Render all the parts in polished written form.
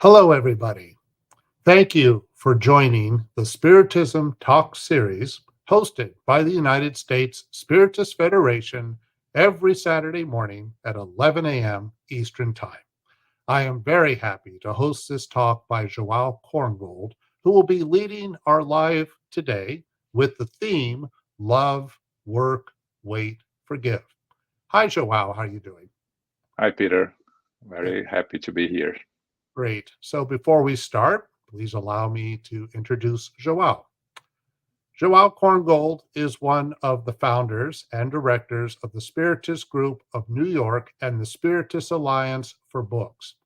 Hello, everybody. Thank you for joining the Spiritism Talk series hosted by the United States Spiritist Federation every Saturday morning at 11 a.m. Eastern Time. I am very happy to host this talk by Joao Korngold, who will be leading our live today with the theme Love, Work, Wait, Forgive. Hi, Joao. How are you doing? Hi, Peter. Good. Very happy to be here. Great. So before we start, please allow me to introduce Joao. Joao Korngold is one of the founders and directors of the Spiritist Group of New York and the Spiritist Alliance for Books.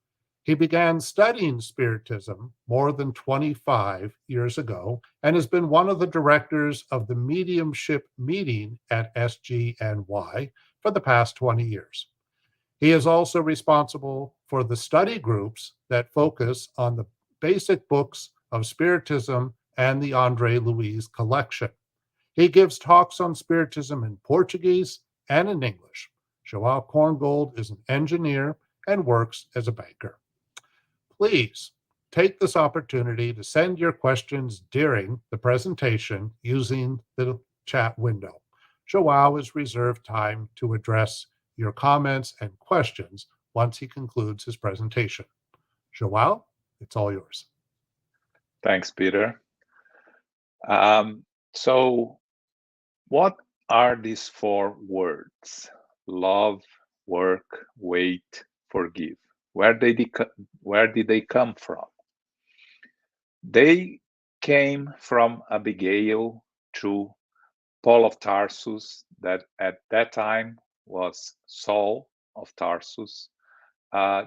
He began studying Spiritism more than 25 years ago and has been one of the directors of the mediumship meeting at SGNY for the past 20 years. He is also responsible for the study groups that focus on the basic books of Spiritism and the Andre Luiz Collection. He gives talks on Spiritism in Portuguese and in English. Joao Korngold is an engineer and works as a banker. Please take this opportunity to send your questions during the presentation using the chat window. Joao has reserved time to address your comments and questions once he concludes his presentation. Joao, it's all yours. Thanks, Peter. Um, so, what are these four words? Love, work, wait, forgive. Where did they come from? They came from Abigail to Paul of Tarsus, that at that time was Saul of Tarsus,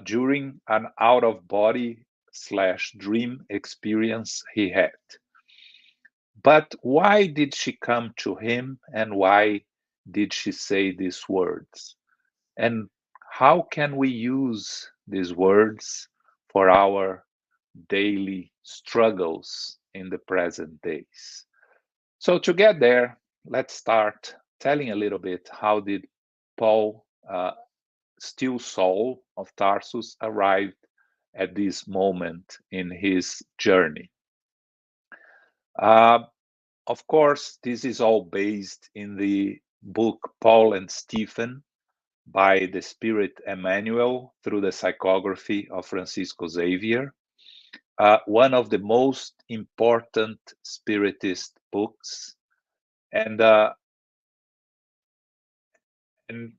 during an out of body slash dream experience he had. But why did she come to him and why did she say these words? And how can we use these words for our daily struggles in the present days? So to get there, let's start telling a little bit how did Paul, still Saul of Tarsus, arrived at this moment in his journey. Uh, of course, this is all based in the book Paul and Stephen by the Spirit Emmanuel through the psychography of Francisco Xavier, one of the most important Spiritist books, and uh, and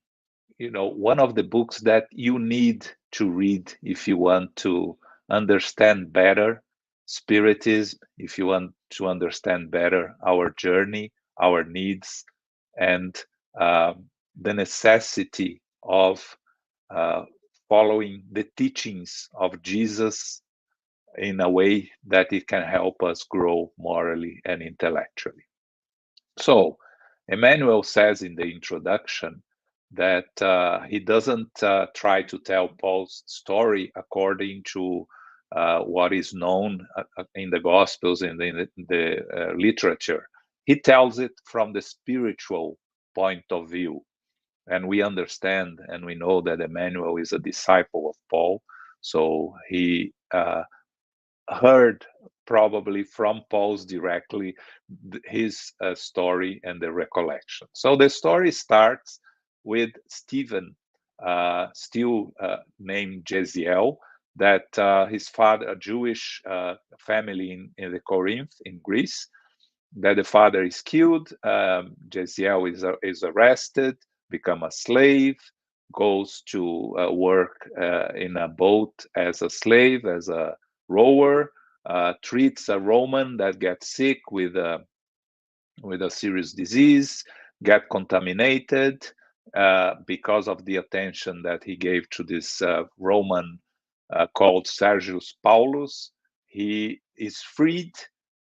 one of the books that you need to read if you want to understand better Spiritism, if you want to understand better our journey, our needs, and the necessity of uh, following the teachings of Jesus in a way that it can help us grow morally and intellectually. So, Emmanuel says in the introduction that he doesn't try to tell Paul's story according to what is known in the Gospels and in the literature. He tells it from the spiritual point of view. And we understand and we know that Emmanuel is a disciple of Paul. So he heard probably from Paul's directly his story and the recollection. So the story starts with Stephen, still named Jeziel, that his father, a Jewish family in the Corinth in Greece, that the father is killed. Jeziel is arrested, become a slave, goes to work in a boat as a slave, as a rower, treats a Roman that gets sick with a serious disease, get contaminated because of the attention that he gave to this Roman called Sergius Paulus. He is freed,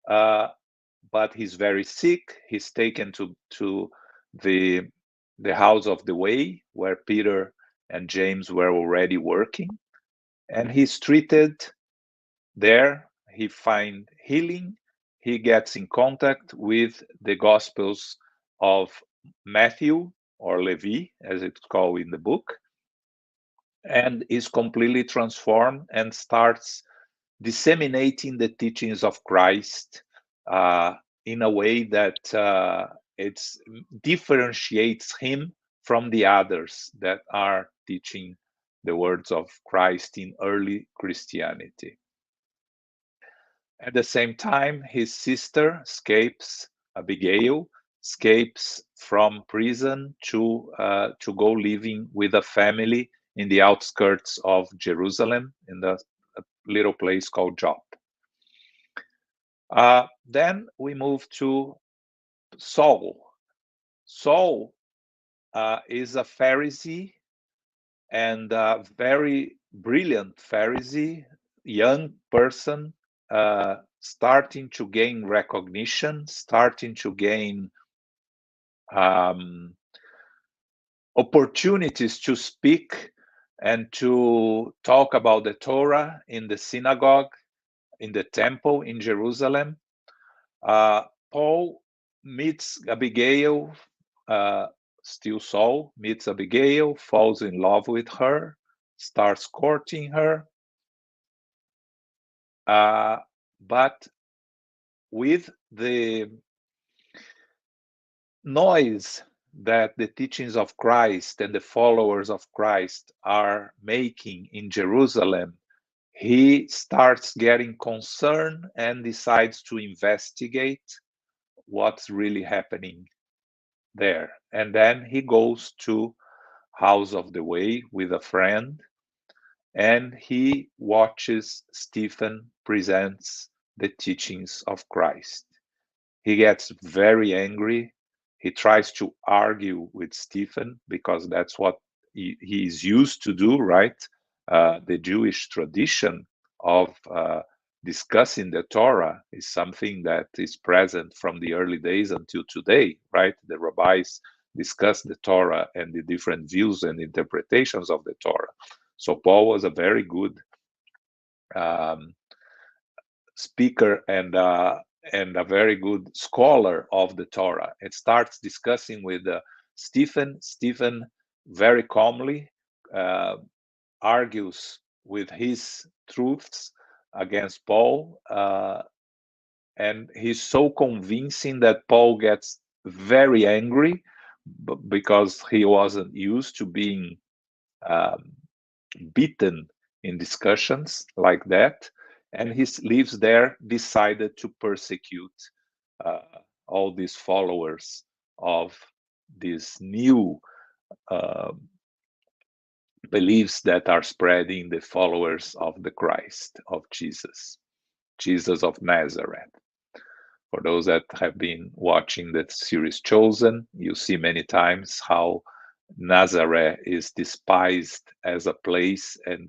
uh, but he's very sick. He's taken to the the house of the way where Peter and James were already working, and he's treated there. He finds healing. He gets in contact with the Gospels of Matthew, or Levi, as it's called in the book, and is completely transformed and starts disseminating the teachings of Christ in a way that it differentiates him from the others that are teaching the words of Christ in early Christianity. At the same time, his sister Abigail escapes from prison to go living with a family in the outskirts of Jerusalem, in the little place called Jopp. Then we move to Saul. Saul is a Pharisee, and a very brilliant Pharisee, young person, starting to gain recognition, starting to gain opportunities to speak and to talk about the Torah in the synagogue, in the temple in Jerusalem. Paul meets Abigail, still Saul meets Abigail, falls in love with her, starts courting her. But with the noise that the teachings of Christ and the followers of Christ are making in Jerusalem, he starts getting concerned and decides to investigate what's really happening there. And then he goes to House of the Way with a friend, and he watches Stephen presents the teachings of Christ. He gets very angry. He tries to argue with Stephen because that's what he is used to do, right? The Jewish tradition of discussing the Torah is something that is present from the early days until today, right? The rabbis discuss the Torah and the different views and interpretations of the Torah. So Paul was a very good speaker and a very good scholar of the Torah. It starts discussing with Stephen. Stephen very calmly argues with his truths against Paul, and he's so convincing that Paul gets very angry because he wasn't used to being beaten in discussions like that, and he lives there, decided to persecute all these followers of these new beliefs that are spreading, the followers of the Christ, of Jesus of Nazareth. For those that have been watching the series Chosen, you see many times how Nazareth is despised as a place, and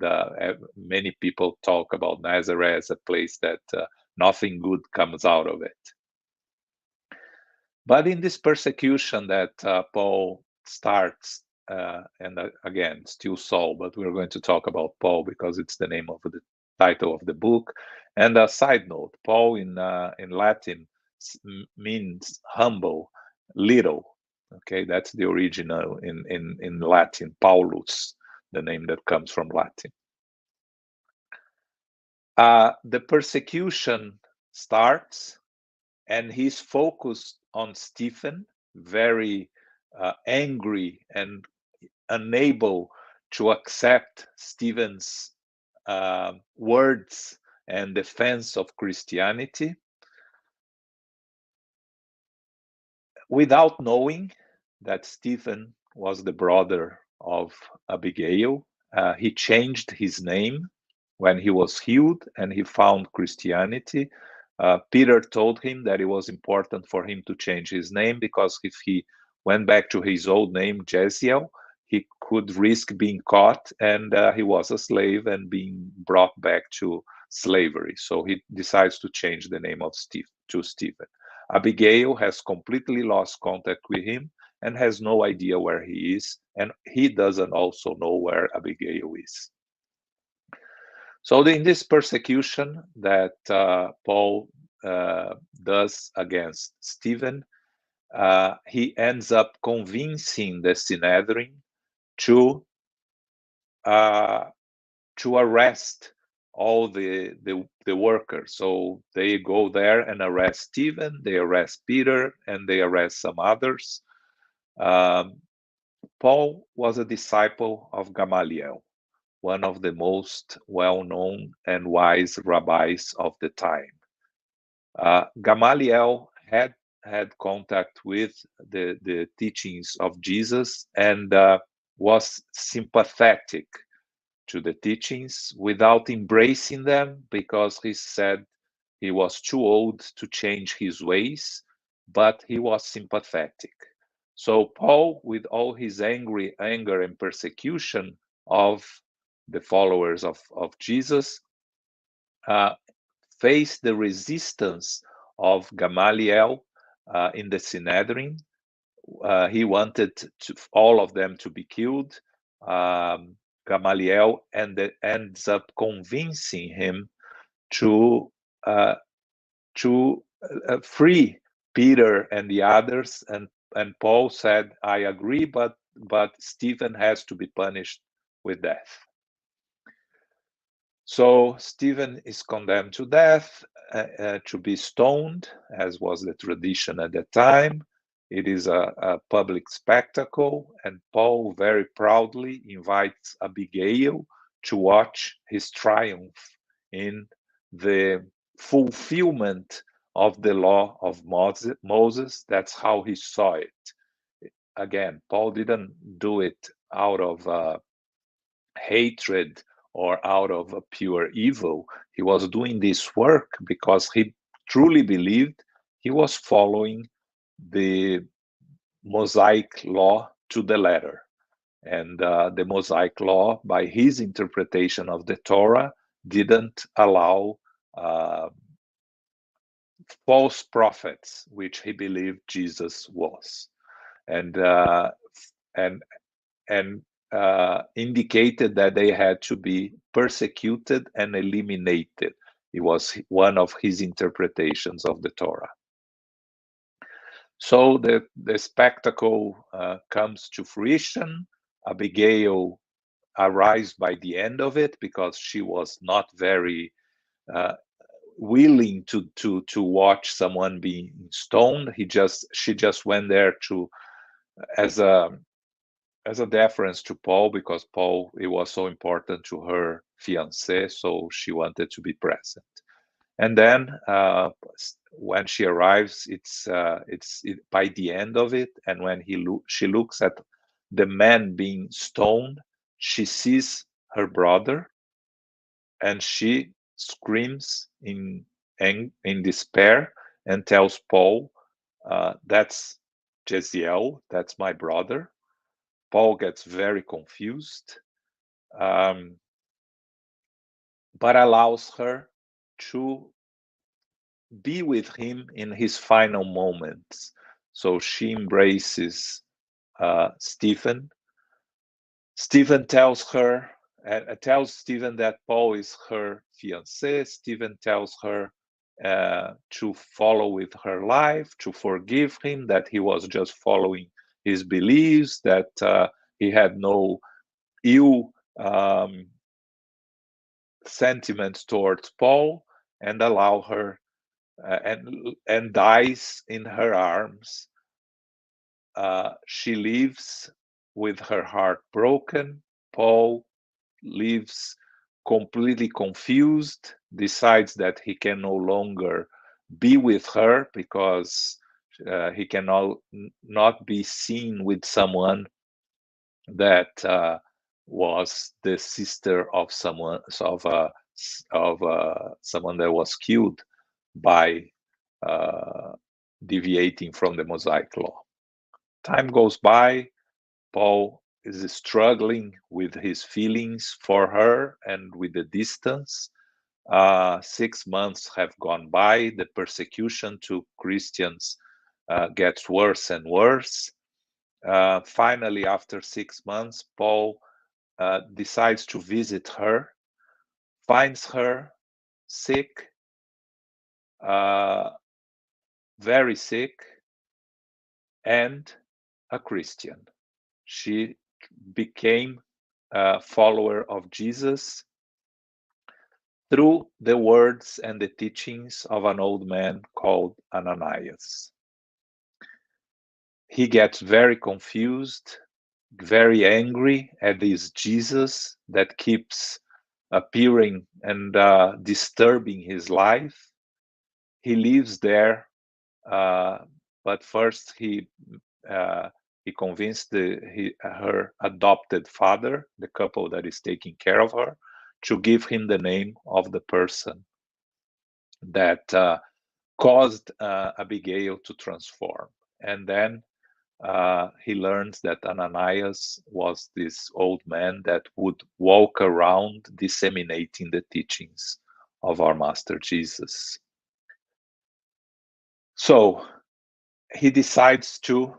many people talk about Nazareth as a place that nothing good comes out of it. But in this persecution that Paul starts, and again, still Saul, but we're going to talk about Paul because it's the name of the title of the book. And a side note, Paul in Latin means humble, little. Okay, that's the original in Latin, Paulus, the name that comes from Latin. The persecution starts, and he's focused on Stephen, very angry and unable to accept Stephen's words and defense of Christianity, without knowing that Stephen was the brother of Abigail. He changed his name when he was healed and he found Christianity. Peter told him that it was important for him to change his name because if he went back to his old name, Jeziel, he could risk being caught, and he was a slave and being brought back to slavery. So he decides to change the name of Stephen. Abigail has completely lost contact with him and has no idea where he is, and he doesn't also know where Abigail is. So in this persecution that Paul does against Stephen, he ends up convincing the Sanhedrin to arrest all the workers. So they go there and arrest Stephen, they arrest Peter, and they arrest some others. Paul was a disciple of Gamaliel, one of the most well-known and wise rabbis of the time. Gamaliel had contact with the teachings of Jesus and was sympathetic to the teachings without embracing them, because he said he was too old to change his ways, but he was sympathetic. So Paul, with all his anger and persecution of the followers of Jesus, faced the resistance of Gamaliel in the Sanhedrin. He wanted all of them to be killed. Gamaliel ends up convincing him to free Peter and the others, and Paul said, "I agree, but Stephen has to be punished with death." So Stephen is condemned to death, to be stoned, as was the tradition at that time. It is a public spectacle, and Paul very proudly invites Abigail to watch his triumph in the fulfillment of the law of Moses. That's how he saw it. Again, Paul didn't do it out of hatred or out of a pure evil. He was doing this work because he truly believed he was following the Mosaic law to the letter. And the Mosaic law, by his interpretation of the Torah, didn't allow false prophets, which he believed Jesus was, and indicated that they had to be persecuted and eliminated. It was one of his interpretations of the Torah. So the spectacle comes to fruition. Abigail arrives by the end of it because she was not very willing to watch someone being stoned. She just went there as a deference to Paul, because Paul, it was so important to her fiancé, so she wanted to be present. And then when she arrives, it's by the end of it, and when she looks at the man being stoned, she sees her brother, and she screams in despair and tells Paul, "That's Jeziel, that's my brother." Paul gets very confused, but allows her to be with him in his final moments. So she embraces Stephen. Stephen tells Stephen that Paul is her fiancé. Stephen tells her to follow with her life, to forgive him, that he was just following his beliefs, that he had no ill sentiments towards Paul, and allow her and dies in her arms. She leaves with her heart broken. Paul leaves completely confused, decides that he can no longer be with her because he cannot not be seen with someone that was the sister of someone someone that was killed by deviating from the Mosaic law. Time goes by. Paul is struggling with his feelings for her and with the distance. 6 months have gone by. The persecution to Christians gets worse and worse. Finally, after 6 months, Paul decides to visit her, finds her sick, very sick, and a Christian. She became a follower of Jesus, through the words and the teachings of an old man called Ananias. He gets very confused, very angry at this Jesus that keeps appearing and disturbing his life. He lives there, but first he convinced her adopted father, the couple that is taking care of her, to give him the name of the person that caused Abigail to transform. And then he learns that Ananias was this old man that would walk around disseminating the teachings of our Master Jesus. So he decides to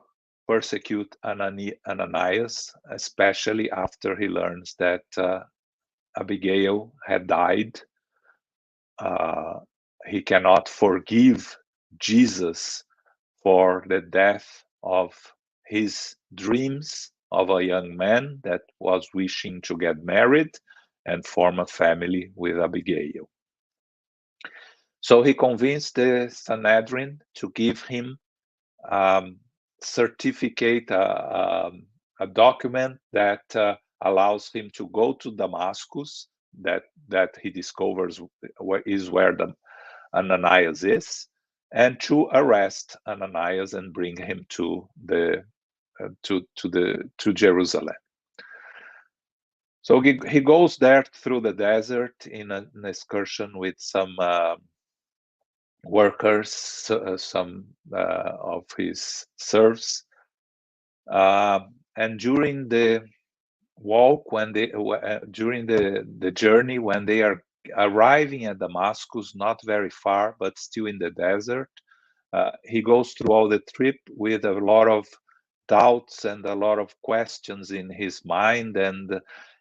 persecute Ananias, especially after he learns that Abigail had died. He cannot forgive Jesus for the death of his dreams of a young man that was wishing to get married and form a family with Abigail. So he convinced the Sanhedrin to give him certificate, a document that allows him to go to Damascus, that he discovers is where Ananias is, and to arrest Ananias and bring him to Jerusalem. So he goes there through the desert in an excursion with some workers, some of his serfs, and during the walk, during the journey, when they are arriving at Damascus, not very far, but still in the desert, he goes through all the trip with a lot of doubts and a lot of questions in his mind, and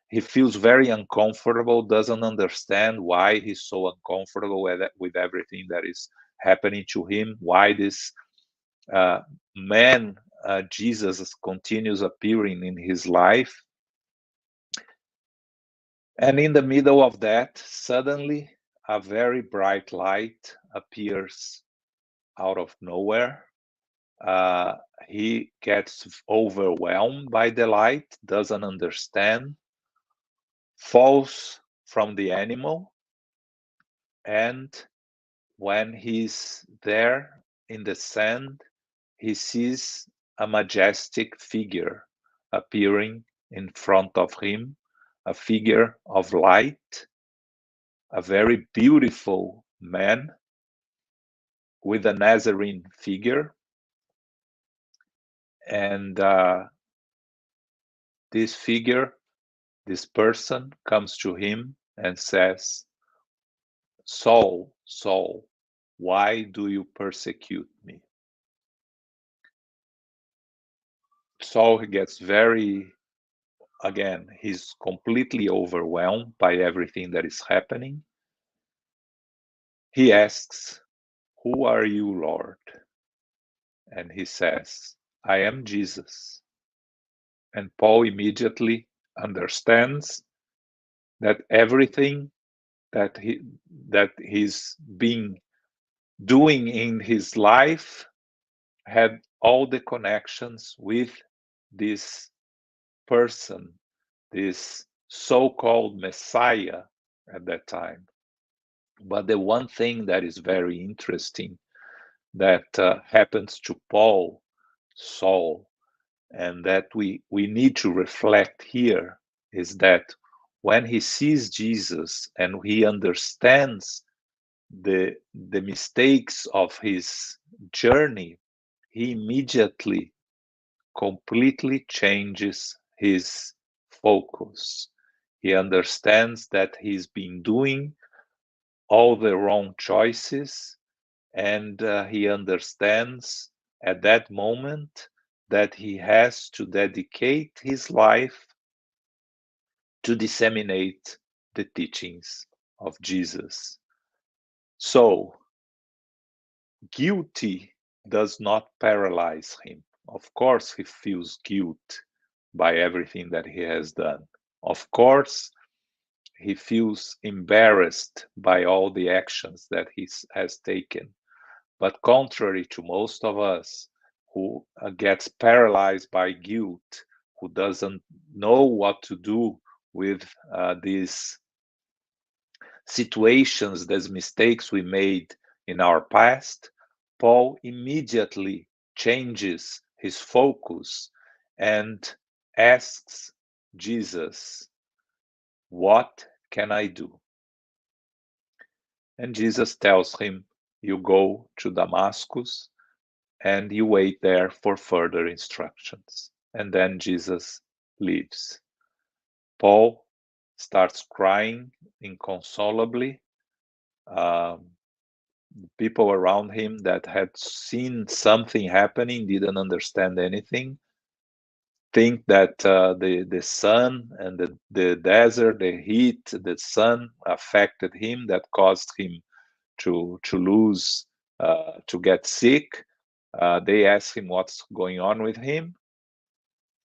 he feels very uncomfortable, doesn't understand why he's so uncomfortable with everything that is happening to him, why this man, Jesus, continues appearing in his life. And in the middle of that, suddenly a very bright light appears out of nowhere. He gets overwhelmed by the light, doesn't understand, falls from the animal, and when he's there in the sand, he sees a majestic figure appearing in front of him, a figure of light, a very beautiful man with a Nazarene figure. And this figure, this person, comes to him and says, "Saul, Saul, why do you persecute me?" Saul gets he's completely overwhelmed by everything that is happening. He asks, "Who are you, Lord?" And he says, "I am Jesus." And Paul immediately understands that everything that he's been doing in his life had all the connections with this person, this so-called Messiah at that time. But the one thing that is very interesting that happens to Saul, and that we need to reflect here is that when he sees Jesus and he understands the mistakes of his journey, he immediately completely changes his focus. He understands that he's been doing all the wrong choices, and he understands at that moment that he has to dedicate his life to disseminate the teachings of Jesus. So, guilty does not paralyze him. Of course, he feels guilt by everything that he has done. Of course, he feels embarrassed by all the actions that he has taken. But contrary to most of us who gets paralyzed by guilt, who doesn't know what to do with these situations, these mistakes we made in our past, Paul immediately changes his focus and asks Jesus, "What can I do?" And Jesus tells him, "You go to Damascus and you wait there for further instructions." And then Jesus leaves. Paul starts crying inconsolably. People around him that had seen something happening didn't understand anything, think that the sun and the desert, the heat, the sun affected him, that caused him to lose, to get sick. They ask him what's going on with him,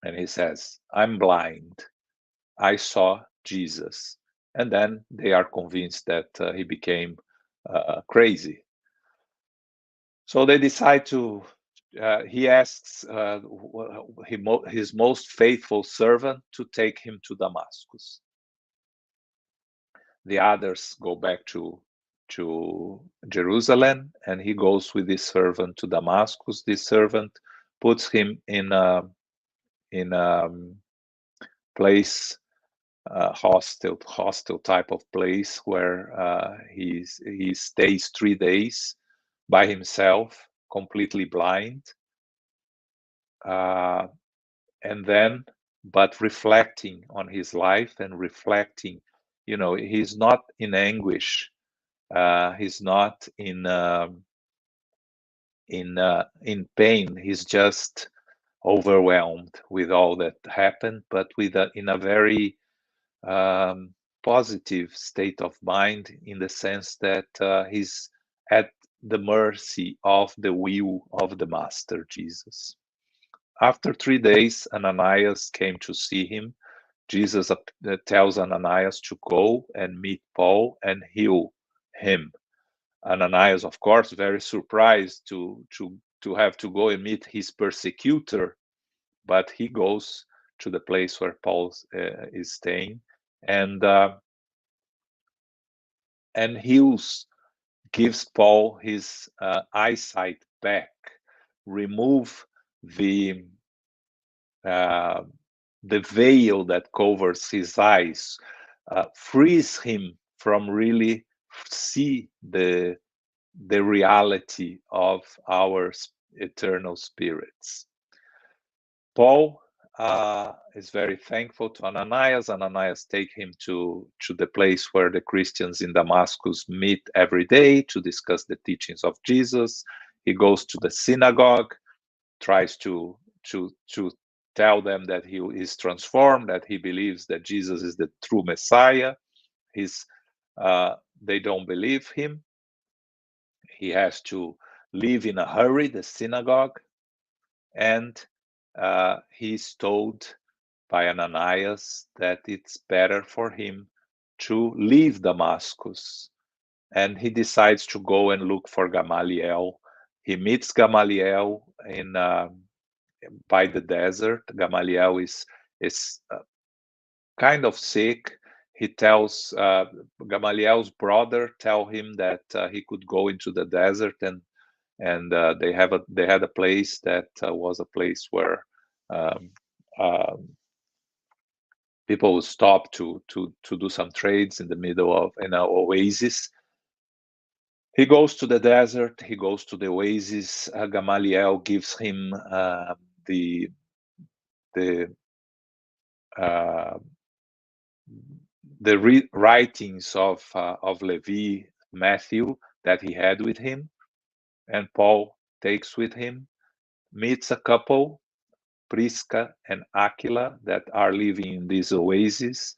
and he says, "I'm blind. I saw Jesus." And then they are convinced that he became crazy. So they decide to, he asks his most faithful servant to take him to Damascus. The others go back to Jerusalem, and he goes with this servant to Damascus. This servant puts him in a place, hostile type of place, where he stays 3 days by himself, completely blind, and then, but reflecting on his life and reflecting, he's not in anguish, he's not in pain. He's just overwhelmed with all that happened, but in a very positive state of mind, in the sense that he's at the mercy of the will of the Master Jesus. After 3 days, Ananias came to see him. Jesus tells Ananias to go and meet Paul and heal him. Ananias, of course, very surprised to have to go and meet his persecutor, but he goes to the place where Paul is staying, and heals, gives Paul his eyesight back, remove the veil that covers his eyes, frees him from really see the reality of our eternal spirits. Paul is very thankful to Ananias. Ananias take him to the place where the Christians in Damascus meet every day to discuss the teachings of Jesus. He goes to the synagogue, tries to tell them that he is transformed, that he believes that Jesus is the true Messiah. They don't believe him. He has to leave in a hurry the synagogue, and he's told by Ananias that it's better for him to leave Damascus. And he decides to go and look for Gamaliel. He meets Gamaliel by the desert. Gamaliel is kind of sick. He tells Gamaliel's brother tell him that he could go into the desert, and they had a place that was a place where people would stop to do some trades in the middle of an oasis. He goes to the desert. He goes to the oasis. Gamaliel gives him the writings of Levi, Matthew, that he had with him, and Paul takes with him, meets a couple, Prisca and Aquila, that are living in this oasis.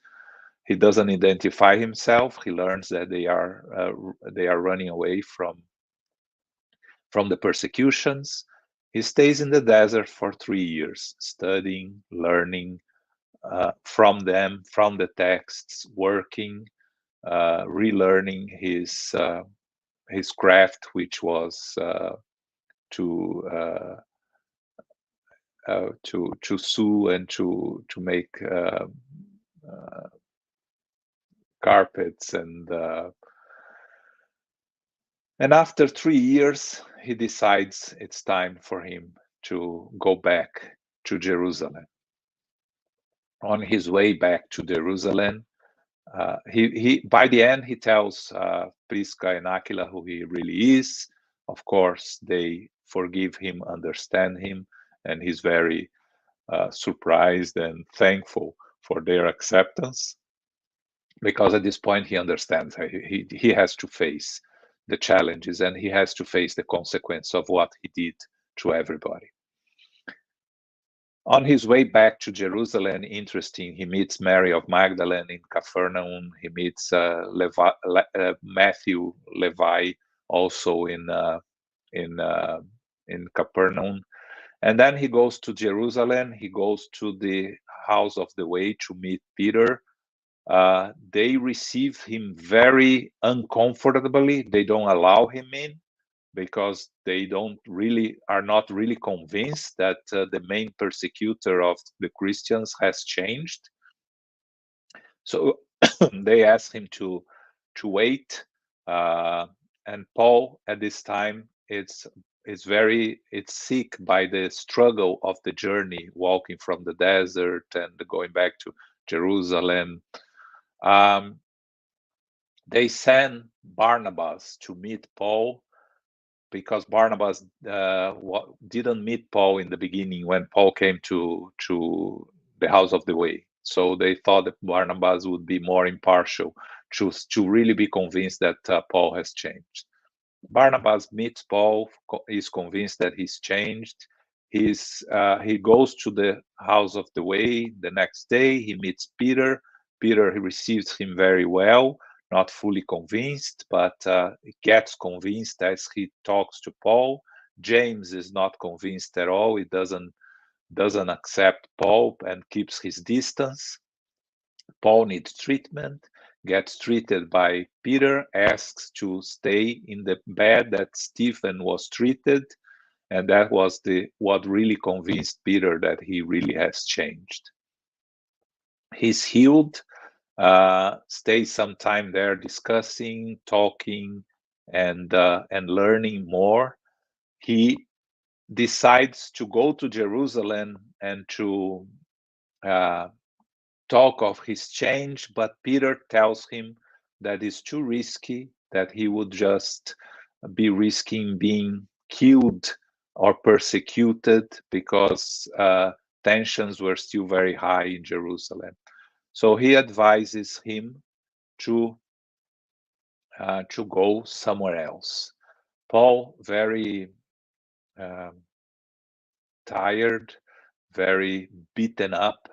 He doesn't identify himself. He learns that they are running away from the persecutions. He stays in the desert for 3 years, studying, learning, from them, from the texts, working, relearning his craft, which was to sew and to make carpets, and after 3 years he decides it's time for him to go back to Jerusalem. On his way back to Jerusalem, he by the end he tells Prisca and Aquila who he really is. Of course, they forgive him, understand him, and he's very surprised and thankful for their acceptance, because at this point he understands he has to face the challenges, and he has to face the consequence of what he did to everybody. On his way back to Jerusalem, interesting, he meets Mary of Magdalene in Capernaum. He meets Matthew Levi also in Capernaum, and then he goes to Jerusalem. He goes to the house of the way to meet Peter. They receive him very uncomfortably. They don't allow him in, because they are not really convinced that the main persecutor of the Christians has changed. So they ask him to wait. And Paul at this time it's sick by the struggle of the journey, walking from the desert and going back to Jerusalem. They send Barnabas to meet Paul, because Barnabas didn't meet Paul in the beginning when Paul came to the house of the way. So they thought that Barnabas would be more impartial, to really be convinced that Paul has changed. Barnabas meets Paul, is convinced that he's changed. He goes to the house of the way. The next day he meets Peter. Peter, he receives him very well, not fully convinced, but gets convinced as he talks to Paul. James is not convinced at all. He doesn't accept Paul and keeps his distance. Paul needs treatment, gets treated by Peter, asks to stay in the bed that Stephen was treated, and that was what really convinced Peter that he really has changed. He's healed. Stays some time there discussing, talking, and learning more. He decides to go to Jerusalem and to talk of his change, but Peter tells him that it's too risky, that he would just be risking being killed or persecuted, because tensions were still very high in Jerusalem. So he advises him to go somewhere else. Paul, very tired, very beaten up,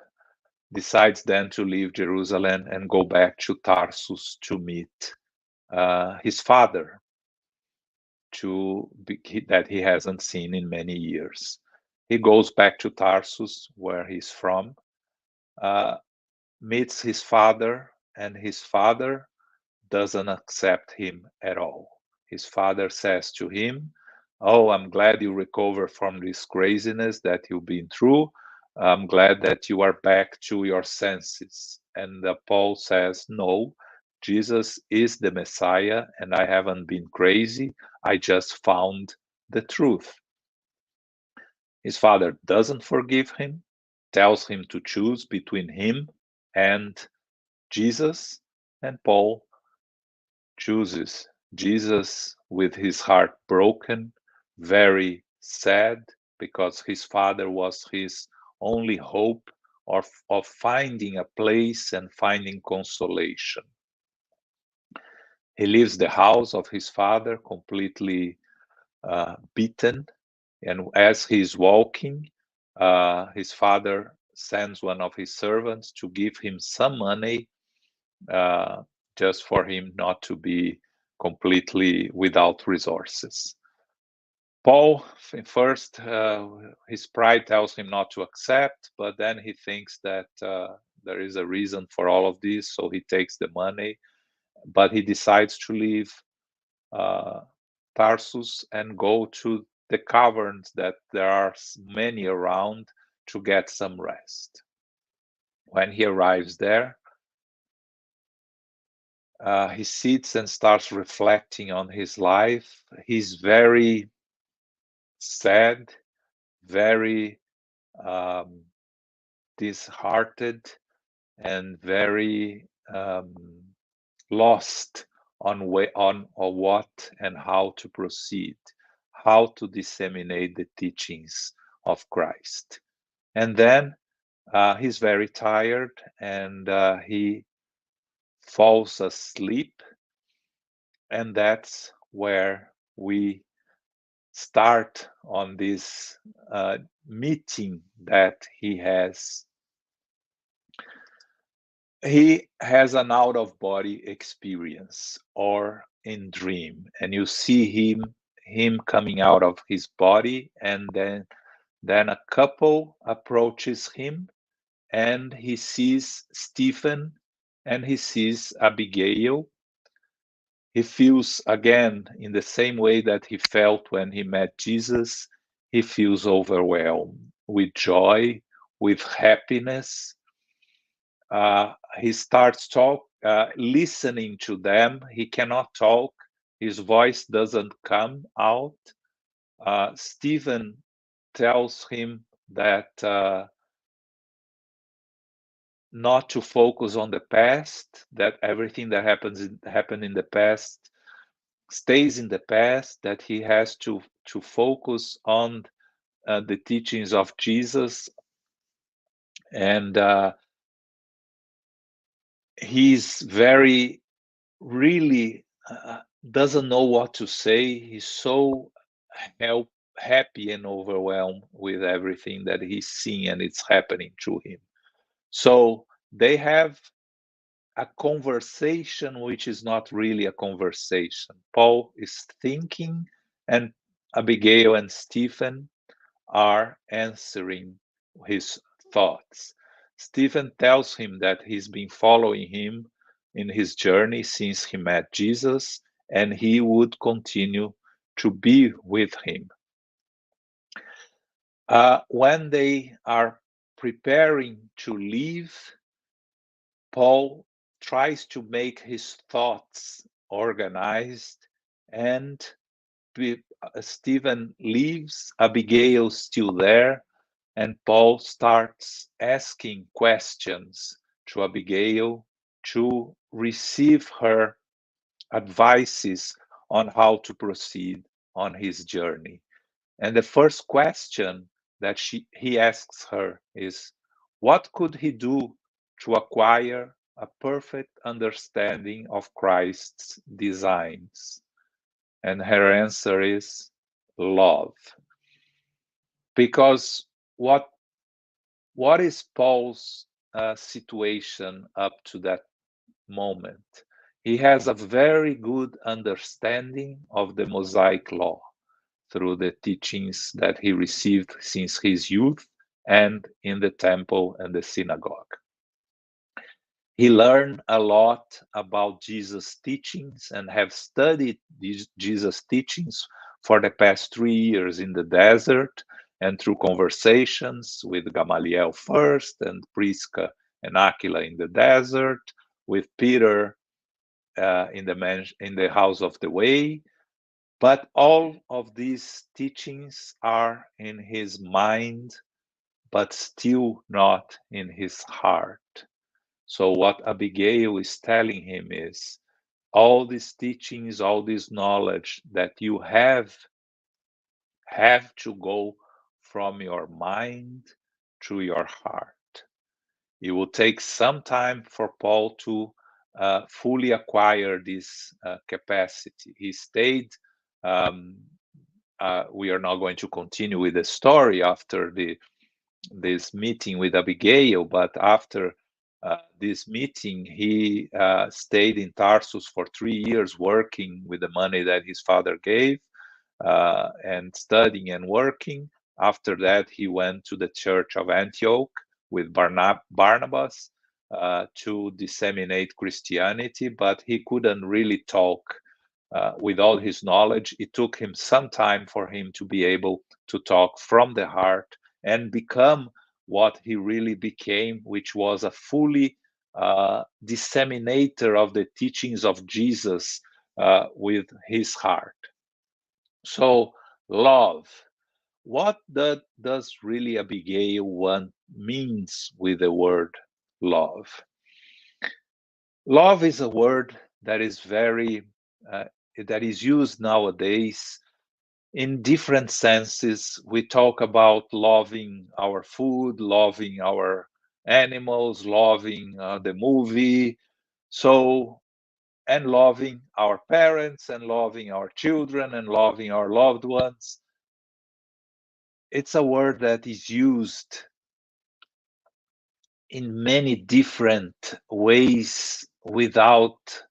decides then to leave Jerusalem and go back to Tarsus to meet his father, that he hasn't seen in many years. He goes back to Tarsus, where he's from, meets his father, and his father doesn't accept him at all. His father says to him, "Oh, I'm glad you recovered from this craziness that you've been through. I'm glad that you are back to your senses." And Paul says, "No, Jesus is the Messiah, and I haven't been crazy. I just found the truth." His father doesn't forgive him, tells him to choose between him and Jesus, and Paul chooses Jesus with his heart broken, very sad, because his father was his only hope of finding a place and finding consolation. He leaves the house of his father completely beaten, and as he's walking, his father sends one of his servants to give him some money, just for him not to be completely without resources. Paul, first, his pride tells him not to accept, but then he thinks that there is a reason for all of this, so he takes the money. But he decides to leave Tarsus and go to the caverns that there are many around to get some rest. When he arrives there, he sits and starts reflecting on his life. He's very sad, very disheartened, and very lost on what and how to proceed, how to disseminate the teachings of Christ. And then he's very tired, and he falls asleep, and that's where we start on this meeting that he has. He has an out-of-body experience or in dream, and you see him coming out of his body, and then a couple approaches him, and he sees Stephen and he sees Abigail. He feels again in the same way that he felt when he met Jesus. He feels overwhelmed with joy, with happiness. He starts listening to them. He cannot talk. His voice doesn't come out. Stephen tells him that not to focus on the past, that everything that happened in the past stays in the past, that he has to focus on the teachings of Jesus. And he's very, really doesn't know what to say. He's so happy and overwhelmed with everything that he's seeing and it's happening to him. So they have a conversation which is not really a conversation. Paul is thinking, and Abigail and Stephen are answering his thoughts. Stephen tells him that he's been following him in his journey since he met Jesus, and he would continue to be with him. When they are preparing to leave, Paul tries to make his thoughts organized, and Stephen leaves, Abigail's still there, and Paul starts asking questions to Abigail to receive her advices on how to proceed on his journey. And the first question that he asks her is, what could he do to acquire a perfect understanding of Christ's designs? And her answer is love. Because what is Paul's situation up to that moment? He has a very good understanding of the Mosaic law through the teachings that he received since his youth and in the temple and the synagogue. He learned a lot about Jesus' teachings and have studied these Jesus' teachings for the past 3 years in the desert and through conversations with Gamaliel first and Prisca and Aquila in the desert, with Peter in the house of the way. But all of these teachings are in his mind, but still not in his heart. So what Abigail is telling him is, all these teachings, all this knowledge that you have to go from your mind to your heart. It will take some time for Paul to fully acquire this capacity. He stayed. We are not going to continue with the story after this meeting with Abigail, but after this meeting, he stayed in Tarsus for 3 years working with the money that his father gave. and studying and working. After that, he went to the church of Antioch with Barnabas to disseminate Christianity, but he couldn't really talk with all his knowledge. It took him some time for him to be able to talk from the heart and become what he really became, which was a fully disseminator of the teachings of Jesus with his heart. So, love. What does really Abigail one means with the word love? Love is a word that is very that is used nowadays in different senses. We talk about loving our food, loving our animals, loving the movie, so and loving our parents and loving our children and loving our loved ones. It's a word that is used in many different ways without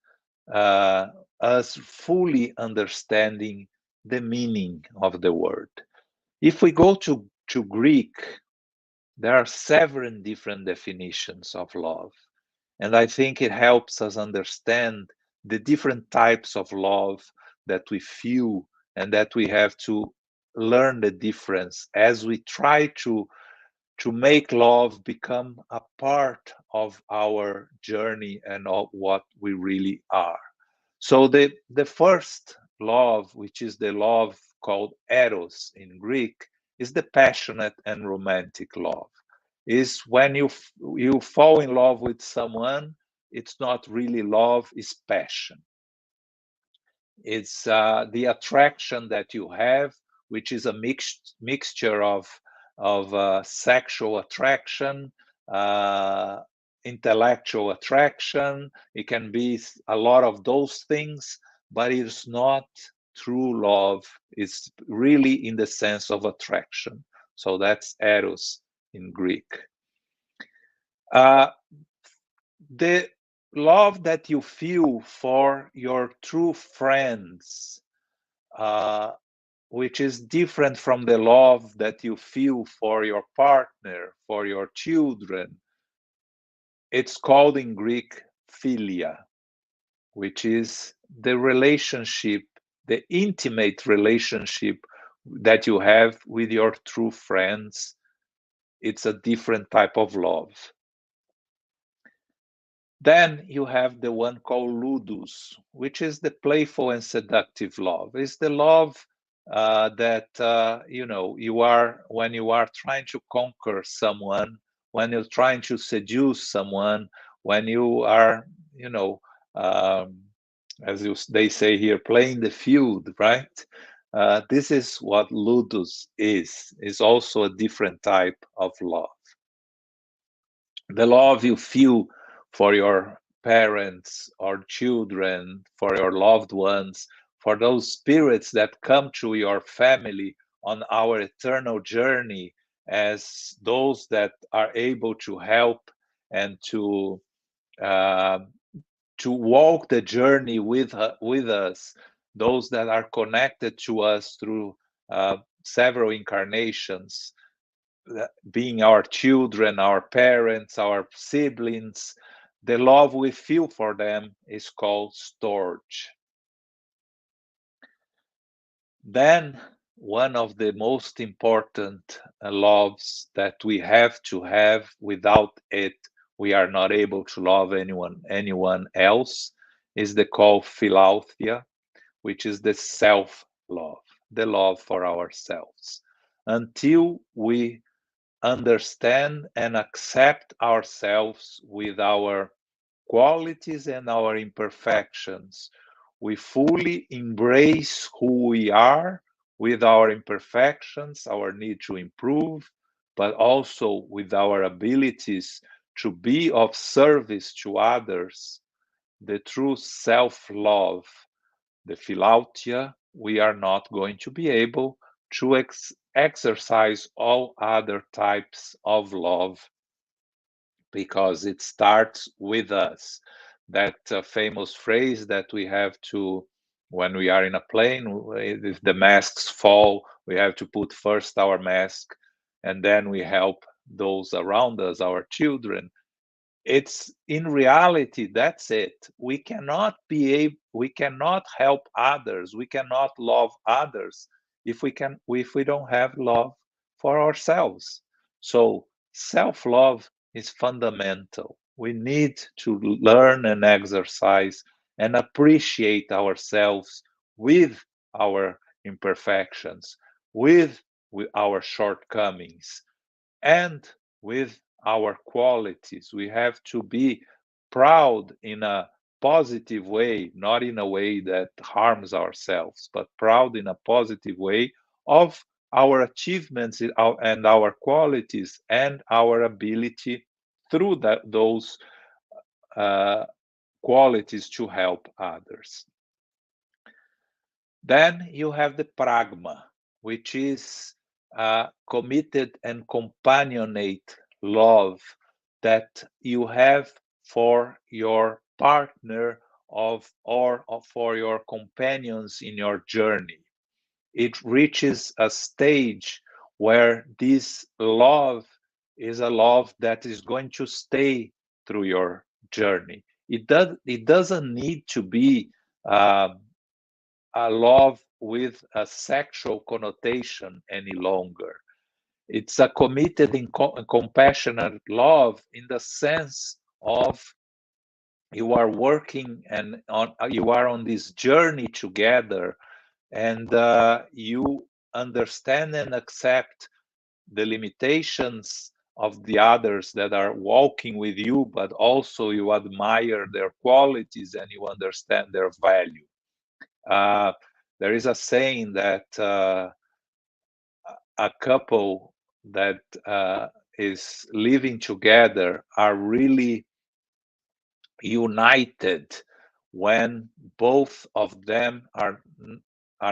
us fully understanding the meaning of the word. If we go to Greek, there are several different definitions of love. And I think it helps us understand the different types of love that we feel and that we have to learn the difference as we try to make love become a part of our journey and of what we really are. So the first love, which is the love called eros in Greek, is the passionate and romantic love. Is when you fall in love with someone, it's not really love, it's passion. It's the attraction that you have, which is a mixture of sexual attraction, uh, intellectual attraction. It can be a lot of those things, but it's not true love. It's really in the sense of attraction. So that's eros in Greek. The love that you feel for your true friends, which is different from the love that you feel for your partner, for your children, it's called in Greek philia, which is the relationship, the intimate relationship that you have with your true friends. It's a different type of love. Then you have the one called ludus, which is the playful and seductive love. It's the love that you are when you are trying to conquer someone, when you're trying to seduce someone, when you are, they say here, playing the field, right? This is what ludus is. It's also a different type of love. The love you feel for your parents or children, for your loved ones, for those spirits that come to your family on our eternal journey as those that are able to help and to walk the journey with us, those that are connected to us through several incarnations, being our children, our parents, our siblings. The love we feel for them is called storge. Then, one of the most important loves that we have to have, without it, we are not able to love anyone else, is the called philauthia, which is the self-love, the love for ourselves. Until we understand and accept ourselves with our qualities and our imperfections, we fully embrace who we are with our imperfections, our need to improve, but also with our abilities to be of service to others, the true self-love, the philautia, we are not going to be able to exercise all other types of love because it starts with us. That famous phrase that we have to when we are in a plane, if the masks fall, we have to put first our mask, and then we help those around us, our children. It's in reality, that's it. We cannot help others, we cannot love others if we don't have love for ourselves. So self-love is fundamental. We need to learn and exercise and appreciate ourselves with our imperfections, with our shortcomings, and with our qualities. We have to be proud in a positive way, not in a way that harms ourselves, but proud in a positive way of our achievements and our qualities and our ability through those uh, qualities to help others. Then you have the pragma, which is committed and companionate love that you have for your partner or for your companions in your journey. It reaches a stage where this love is a love that is going to stay through your journey. It doesn't need to be a love with a sexual connotation any longer. It's a committed and compassionate love in the sense of you are working and you are on this journey together, and you understand and accept the limitations of the others that are walking with you, but also you admire their qualities and you understand their value. Uh, there is a saying that a couple that is living together are really united when both of them are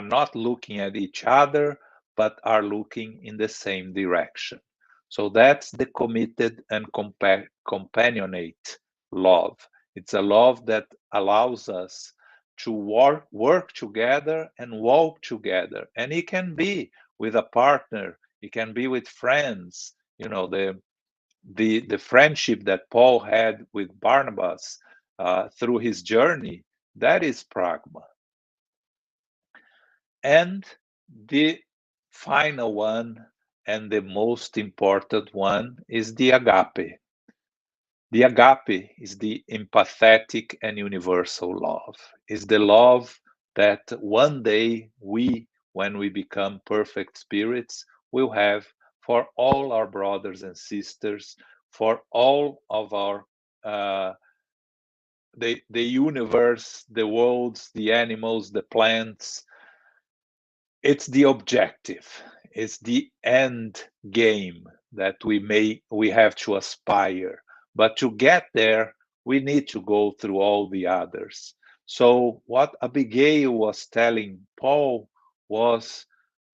not looking at each other, but are looking in the same direction. So that's the committed and companionate love. It's a love that allows us to work together and walk together. And it can be with a partner, it can be with friends. You know, the friendship that Paul had with Barnabas through his journey, that is pragma. And the final one, and the most important one, is the agape. The agape is the empathetic and universal love. Is the love that one day we, when we become perfect spirits, will have for all our brothers and sisters, for all of our the universe, the worlds, the animals, the plants. It's the objective. It's the end game that we have to aspire. But to get there, we need to go through all the others. So what Abigail was telling Paul was,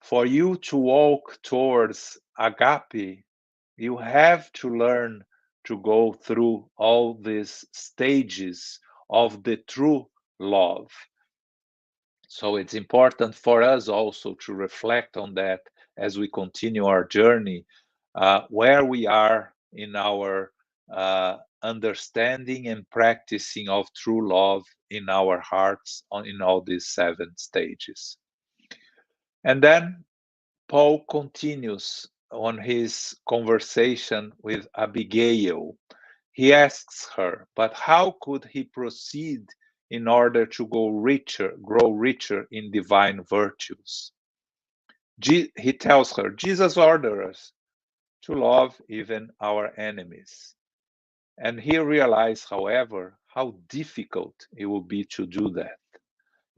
for you to walk towards agape, you have to learn to go through all these stages of the true love. So it's important for us also to reflect on that as we continue our journey, where we are in our understanding and practicing of true love in our hearts in all these 7 stages. And then Paul continues on his conversation with Abigail. He asks her, but how could he proceed in order to grow richer in divine virtues? He tells her, Jesus orders us to love even our enemies. And he realized, however, how difficult it would be to do that.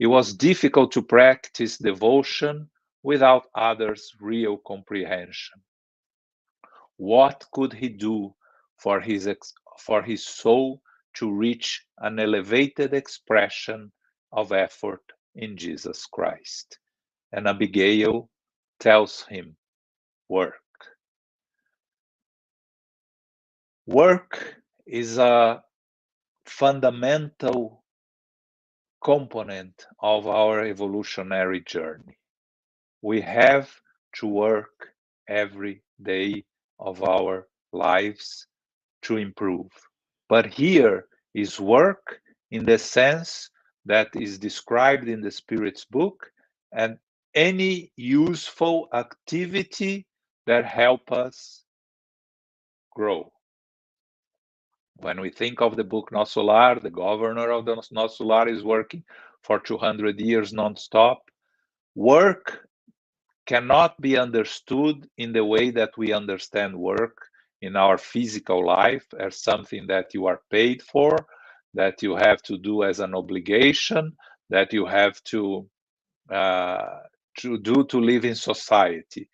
It was difficult to practice devotion without others' real comprehension. What could he do for his soul to reach an elevated expression of effort in Jesus Christ? And Abigail tells him, work. Work is a fundamental component of our evolutionary journey. We have to work every day of our lives to improve. But here is work in the sense that is described in the Spirit's book, and any useful activity that help us grow. When we think of the book No Solar, the governor of the No Solar is working for 200 years non-stop. Work cannot be understood in the way that we understand work in our physical life as something that you are paid for, that you have to do as an obligation, that you have to do to live in society.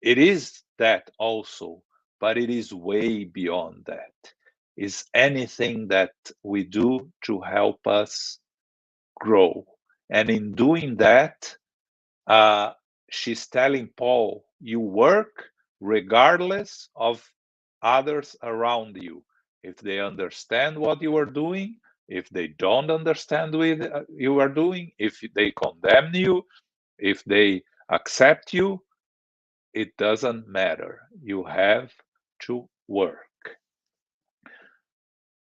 It is that also, but it is way beyond that. It's anything that we do to help us grow. And in doing that, she's telling Paul, you work regardless of others around you. If they understand what you are doing, if they don't understand what you are doing, if they condemn you, if they accept you, it doesn't matter. You have to work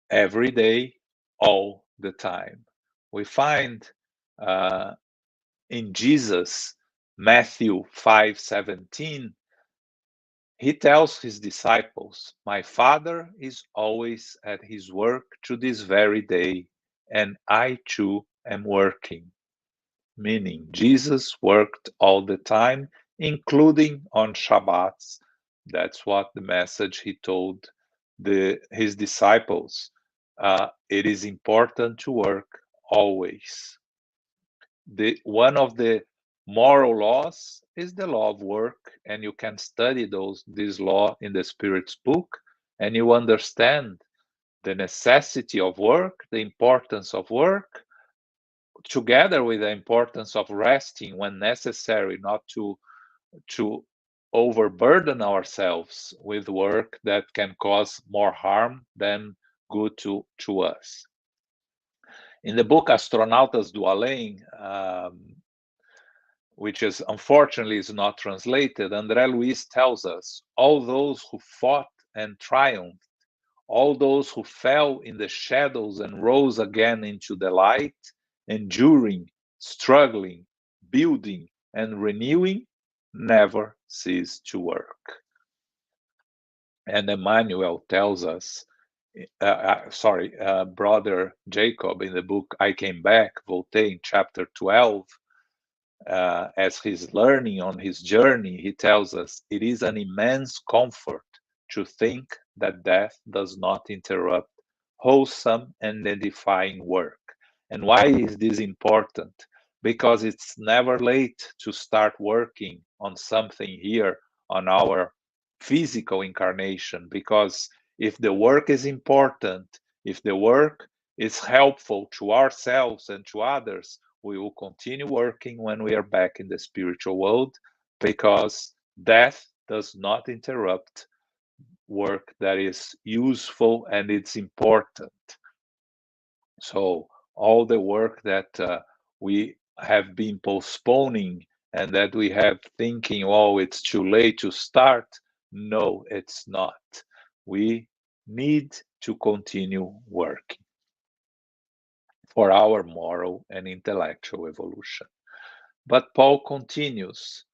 every day, all the time. We find in Jesus, Matthew 5:17, he tells his disciples, my Father is always at his work to this very day, and I too am working. Meaning, Jesus worked all the time, including on Shabbats. That's what the message he told his disciples. It is important to work always. One of the moral laws is the law of work, and you can study this law in the Spirit's book, and you understand the necessity of work, the importance of work, together with the importance of resting when necessary, not to overburden ourselves with work that can cause more harm than good to us. In the book Astronautas do Além, which is unfortunately is not translated, Andre Luiz tells us, all those who fought and triumphed, all those who fell in the shadows and rose again into the light, enduring, struggling, building, and renewing, never cease to work. And Emmanuel tells us, Brother Jacob in the book I Came Back, Voltaire, chapter 12, as he's learning on his journey, he tells us it is an immense comfort to think that death does not interrupt wholesome and edifying work. And why is this important? Because it's never late to start working on something here on our physical incarnation. Because if the work is important, if the work is helpful to ourselves and to others, we will continue working when we are back in the spiritual world, because death does not interrupt work that is useful and it's important. So all the work that we have been postponing and that we have thinking, oh, it's too late to start. No, it's not. We need to continue working for our moral and intellectual evolution. But Paul continues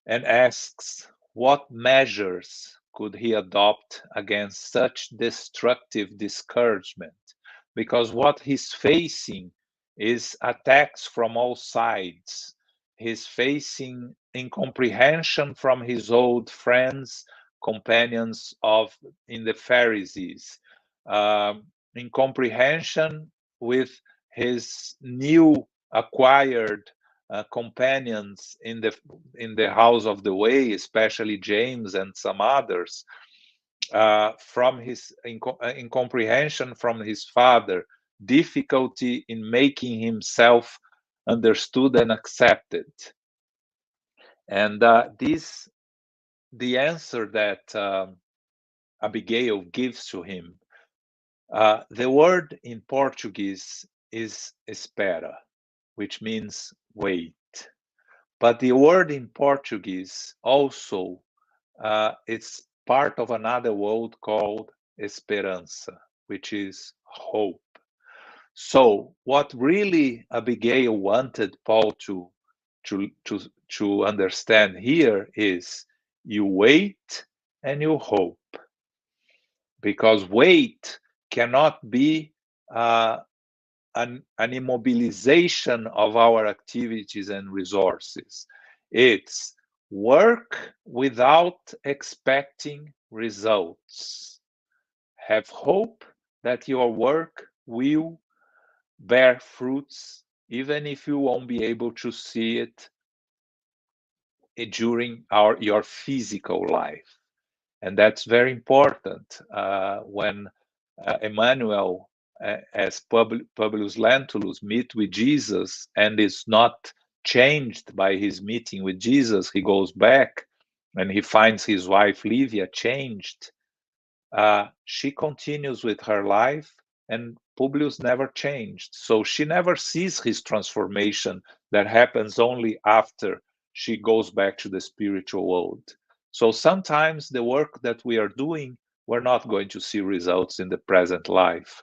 and asks, what measures could he adopt against such destructive discouragement? Because what he's facing is attacks from all sides. He's facing incomprehension from his old friends, companions in the Pharisees, incomprehension with his new acquired companions in the house of the way, especially James and some others, from his incomprehension from his father, difficulty in making himself understood and accepted. And the answer that Abigail gives to him, the word in Portuguese is espera. which means wait. But the word in Portuguese also it's part of another word called esperança, which is hope. So what really Abigail wanted Paul to understand here is you wait and you hope, because wait cannot be an immobilization of our activities and resources. It's work without expecting results. Have hope that your work will bear fruits, even if you won't be able to see it during your physical life. And that's very important when Emmanuel, as Publius Lentulus, meet with Jesus and is not changed by his meeting with Jesus. He goes back and he finds his wife Livia changed. She continues with her life, and Publius never changed. So she never sees his transformation that happens only after she goes back to the spiritual world. So sometimes the work that we are doing, we're not going to see results in the present life.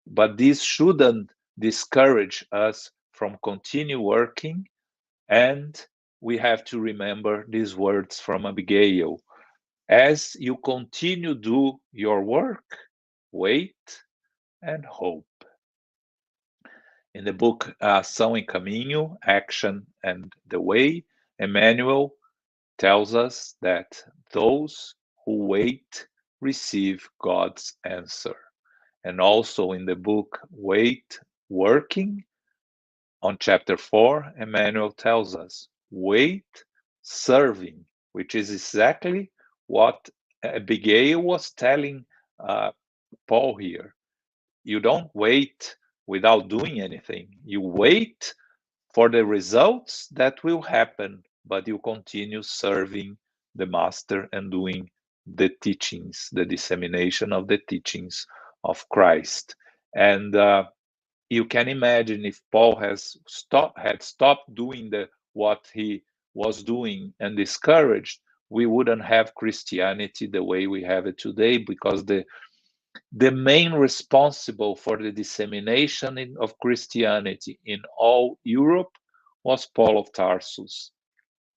But this shouldn't discourage us from continue working. And we have to remember these words from Abigail. As you continue do your work, wait and hope. In the book Ação e Caminho, Action and the Way, Emmanuel tells us that those who wait receive God's answer. And also in the book Wait Working, on chapter 4, Emmanuel tells us, wait serving, which is exactly what Abigail was telling Paul here. You don't wait without doing anything. You wait for the results that will happen, but you continue serving the Master and doing the teachings, the dissemination of the teachings of Christ. And you can imagine if Paul had stopped doing what he was doing and discouraged, we wouldn't have Christianity the way we have it today, because the main responsible for the dissemination of Christianity in all Europe was Paul of Tarsus.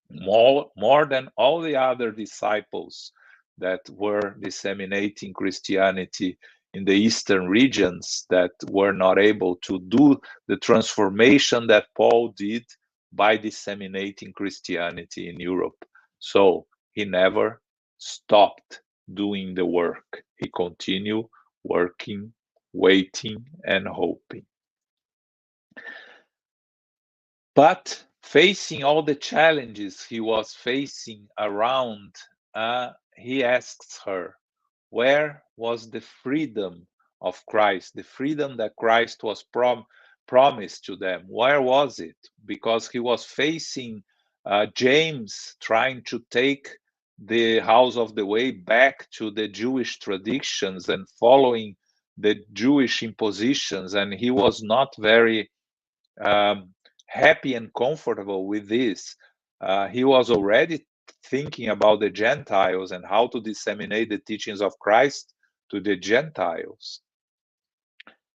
More than all the other disciples that were disseminating Christianity in the eastern regions, that were not able to do the transformation that Paul did by disseminating Christianity in Europe. So he never stopped doing the work. He continued working, waiting, and hoping. But facing all the challenges he was facing around, he asks her, where was the freedom of Christ, the freedom that Christ was promised to them? Where was it? Because he was facing James trying to take the house of the way back to the Jewish traditions and following the Jewish impositions, and he was not very happy and comfortable with this. He was already thinking about the Gentiles and how to disseminate the teachings of Christ to the Gentiles.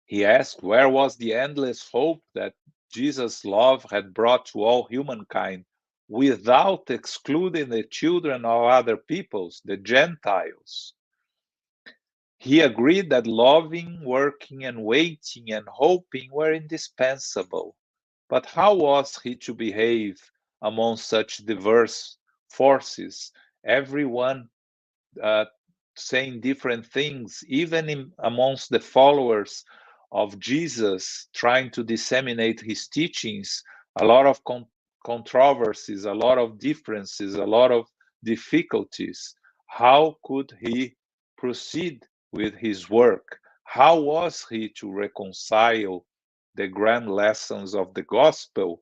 He asked, where was the endless hope that Jesus' love had brought to all humankind, without excluding the children of other peoples, the Gentiles? He agreed that loving, working, and waiting and hoping were indispensable. But how was he to behave among such diverse forces, everyone saying different things, even amongst the followers of Jesus, trying to disseminate his teachings? A lot of controversies, a lot of differences, a lot of difficulties. How could he proceed with his work? How was he to reconcile the grand lessons of the gospel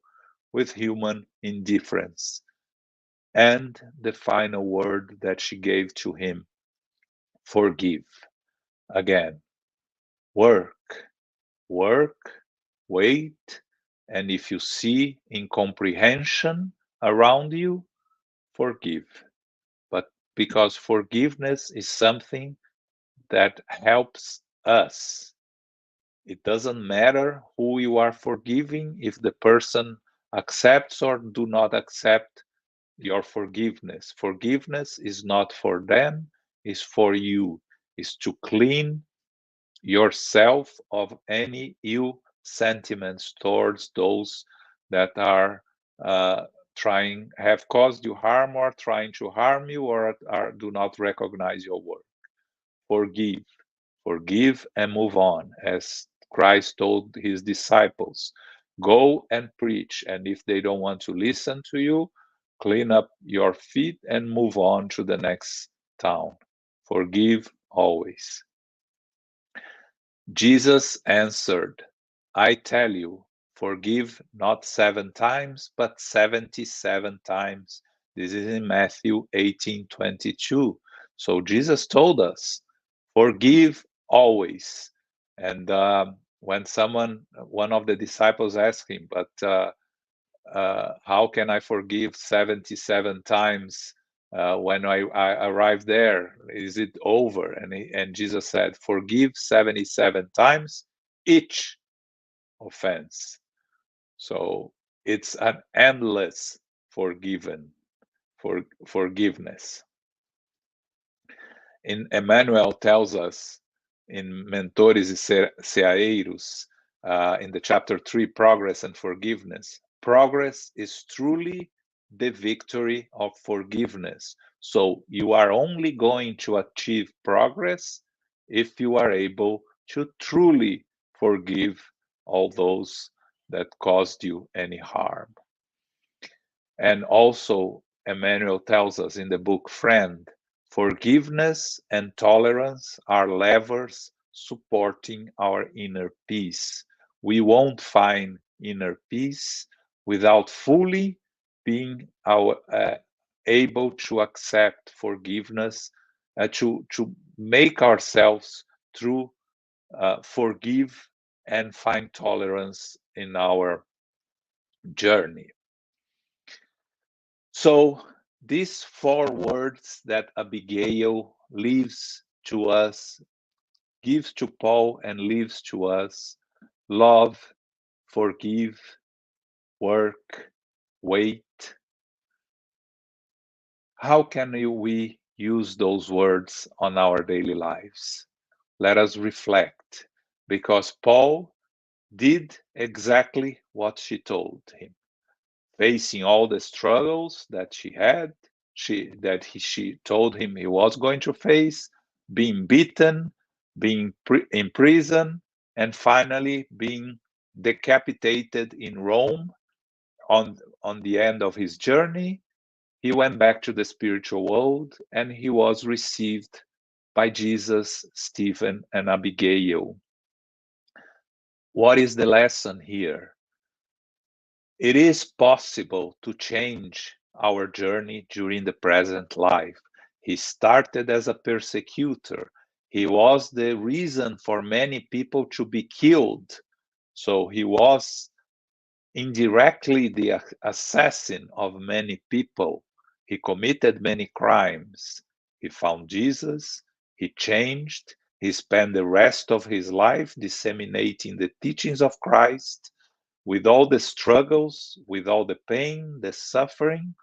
with human indifference? And the final word that she gave to him, forgive. Again, work, wait, And if you see incomprehension around you, forgive. But because forgiveness is something that helps us. It doesn't matter who you are forgiving, if the person accepts or do not accept your forgiveness. Forgiveness is not for them, it's for you. It's to clean yourself of any ill sentiments towards those that are have caused you harm or trying to harm you or do not recognize your work. Forgive. Forgive and move on, as Christ told his disciples. Go and preach, and if they don't want to listen to you, clean up your feet and move on to the next town. Forgive always. Jesus answered, I tell you, forgive not 7 times, but 77 times. This is in Matthew 18:22. So Jesus told us, forgive always. And when one of the disciples asked him, but how can I forgive 77 times when I arrive there? Is it over? And Jesus said, forgive 77 times each offense. So it's an endless forgiveness. In Emmanuel tells us in Mentores e Ceaeiros, in the chapter 3, Progress and Forgiveness, progress is truly the victory of forgiveness. So you are only going to achieve progress if you are able to truly forgive all those that caused you any harm. And also, Emmanuel tells us in the book Friend, forgiveness and tolerance are levers supporting our inner peace. We won't find inner peace without fully being able to accept forgiveness, to make ourselves through forgive and find tolerance in our journey. So these 4 words that Abigail leaves to us, gives to Paul and leaves to us, love, forgive, work, wait. How can we use those words on our daily lives? Let us reflect, because Paul did exactly what she told him. Facing all the struggles that she had, she told him he was going to face, being beaten, being in prison, and finally being decapitated in Rome. On the end of his journey, he went back to the spiritual world and he was received by Jesus, Stephen, and Abigail. What is the lesson here? It is possible to change our journey during the present life. He started as a persecutor. He was the reason for many people to be killed. So he was indirectly the assassin of many people. He committed many crimes. He found Jesus. He changed. He spent the rest of his life disseminating the teachings of Christ, with all the struggles, with all the pain, the suffering,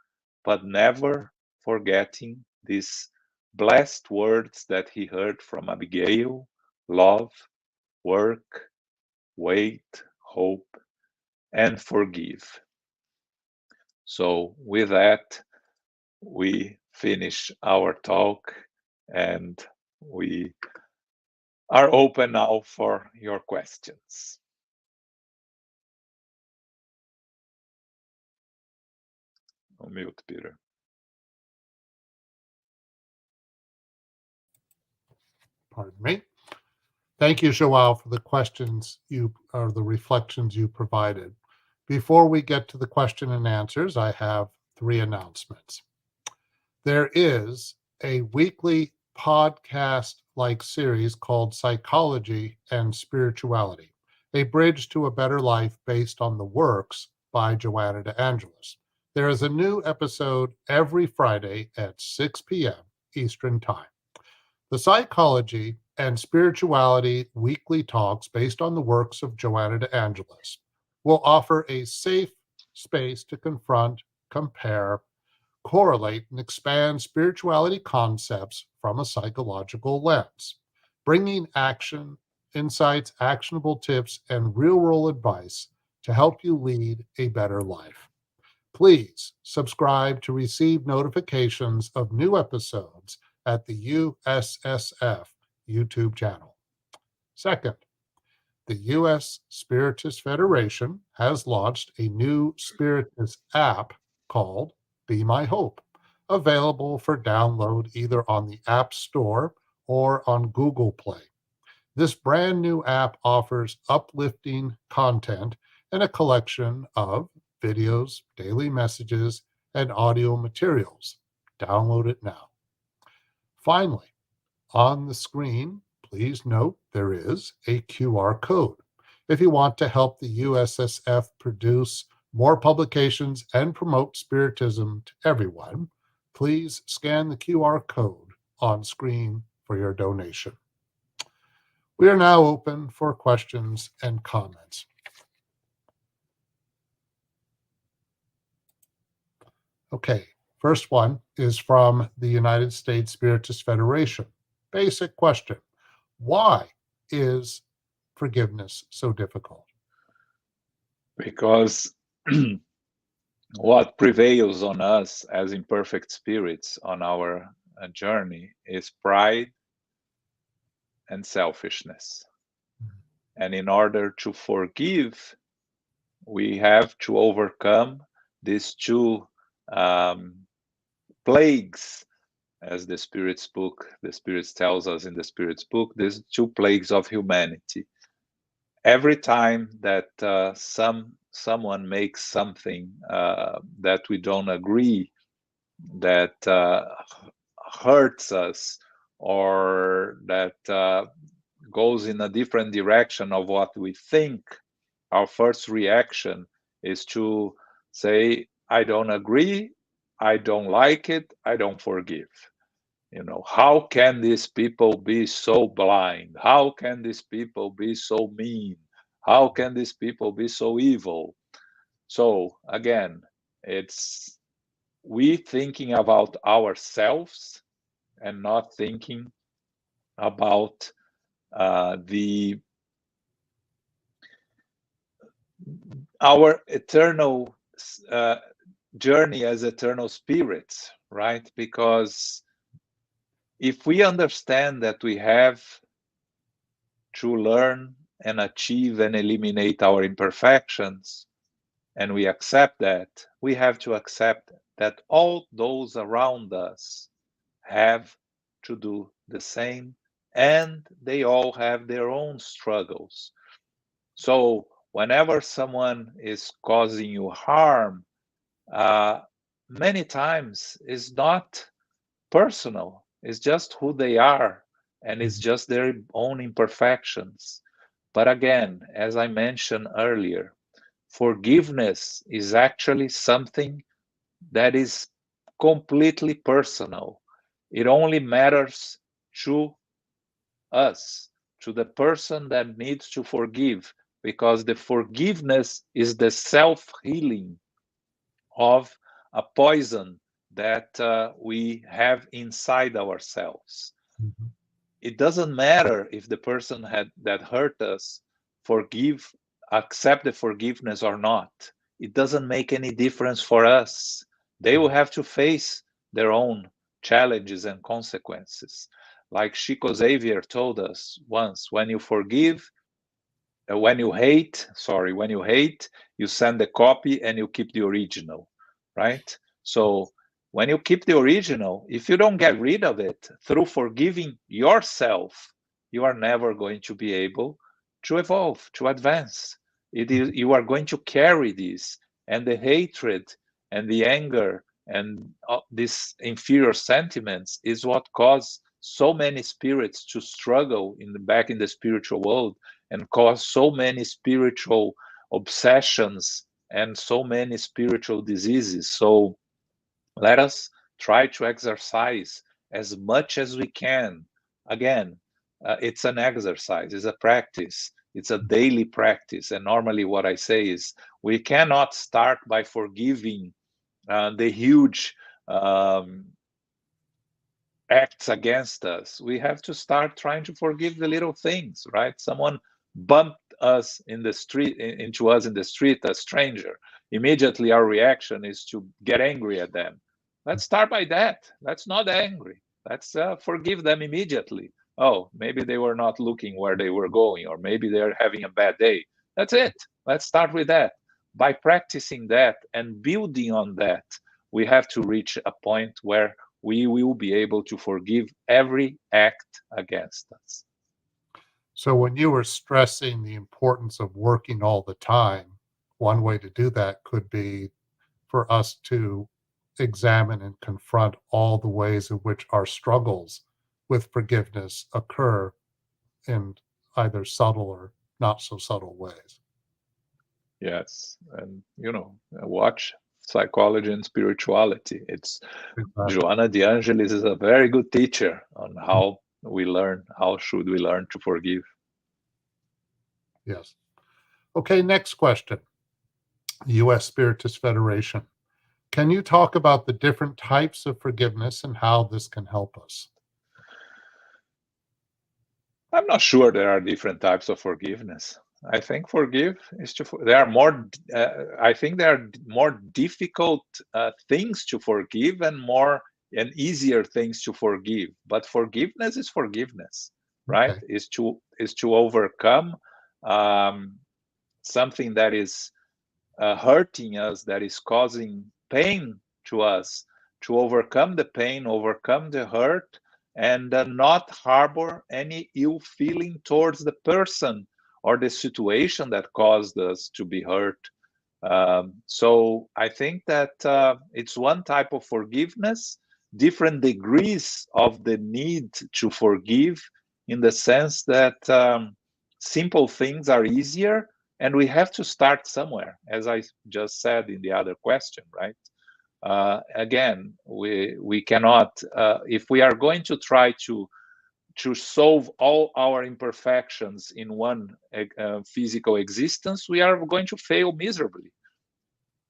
but never forgetting these blessed words that he heard from Abigail: love, work, wait, hope, and forgive. So with that, we finish our talk and we are open now for your questions. On mute, Peter. Pardon me. Thank you, Joao, for the questions or the reflections you provided. Before we get to the question and answers, I have 3 announcements. There is a weekly podcast-like series called Psychology and Spirituality. A Bridge to a Better Life based on the works by Joanna de Angelis. There is a new episode every Friday at 6 p.m. Eastern Time. The Psychology and Spirituality weekly talks based on the works of Joanna de Angelis will offer a safe space to confront, compare, correlate, and expand spirituality concepts from a psychological lens, bringing action, insights, actionable tips, and real-world advice to help you lead a better life. Please subscribe to receive notifications of new episodes at the USSF YouTube channel. Second, the U.S. Spiritist Federation has launched a new Spiritist app called Be My Hope, available for download either on the App Store or on Google Play. This brand new app offers uplifting content and a collection of videos, daily messages, and audio materials. Download it now. Finally, on the screen, please note there is a QR code. If you want to help the USSF produce more publications and promote Spiritism to everyone, please scan the QR code on screen for your donation. We are now open for questions and comments. Okay, first one is from the United States Spiritist Federation. Basic question: why is forgiveness so difficult? Because what prevails on us as imperfect spirits on our journey is pride and selfishness. And in order to forgive, we have to overcome these two plagues, as the Spirit's book, the Spirit tells us in the Spirit's book, these two plagues of humanity. Every time that someone makes something that we don't agree, that hurts us, or that goes in a different direction of what we think, our first reaction is to say, I don't agree, I don't like it, I don't forgive. You know, how can these people be so blind? How can these people be so mean? How can these people be so evil? So again, it's we thinking about ourselves and not thinking about our eternal journey as eternal spirits, right? Because if we understand that we have to learn and achieve and eliminate our imperfections, and we accept that, we have to accept that all those around us have to do the same, and they all have their own struggles. So whenever someone is causing you harm, many times it's not personal. It's just who they are, and it's just their own imperfections. But again, as I mentioned earlier, forgiveness is actually something that is completely personal. It only matters to us, to the person that needs to forgive, because the forgiveness is the self-healing of a poison that we have inside ourselves. Mm-hmm. It doesn't matter if the person that hurt us accept the forgiveness or not. It doesn't make any difference for us. They will have to face their own challenges and consequences. Like Chico Xavier told us once, when you hate, you send the copy and you keep the original, right? So when you keep the original, if you don't get rid of it through forgiving yourself, you are never going to be able to evolve, to advance. You are going to carry this, and the hatred and the anger and these inferior sentiments is what caused so many spirits to struggle back in the spiritual world and cause so many spiritual obsessions and so many spiritual diseases. So let us try to exercise as much as we can. Again, it's an exercise, it's a practice, it's a daily practice. And normally, what I say is we cannot start by forgiving the huge acts against us. We have to start trying to forgive the little things, right? Someone bumped us in the street, into us in the street, a stranger. Immediately, our reaction is to get angry at them. Let's start by that. Let's not angry. Let's forgive them immediately. Oh, maybe they were not looking where they were going, or maybe they're having a bad day. That's it. Let's start with that. By practicing that and building on that, we have to reach a point where we will be able to forgive every act against us. So when you were stressing the importance of working all the time, one way to do that could be for us to examine and confront all the ways in which our struggles with forgiveness occur in either subtle or not so subtle ways. Yes, and watch Psychology and Spirituality. It's Joana de Angelis is a very good teacher on how should we learn to forgive. Yes. Okay, next question. U.S. Spiritist Federation. Can you talk about the different types of forgiveness and how this can help us? I'm not sure there are different types of forgiveness. I think there are more. I think there are more difficult things to forgive and easier things to forgive. But forgiveness is forgiveness, right? Okay. Is to overcome something that is hurting us, that is causing pain to us, to overcome the pain, overcome the hurt, and not harbor any ill feeling towards the person or the situation that caused us to be hurt. So I think that it's one type of forgiveness, different degrees of the need to forgive, in the sense that simple things are easier, and we have to start somewhere, as I just said in the other question, right? Again, we cannot, if we are going to try to solve all our imperfections in one physical existence, we are going to fail miserably.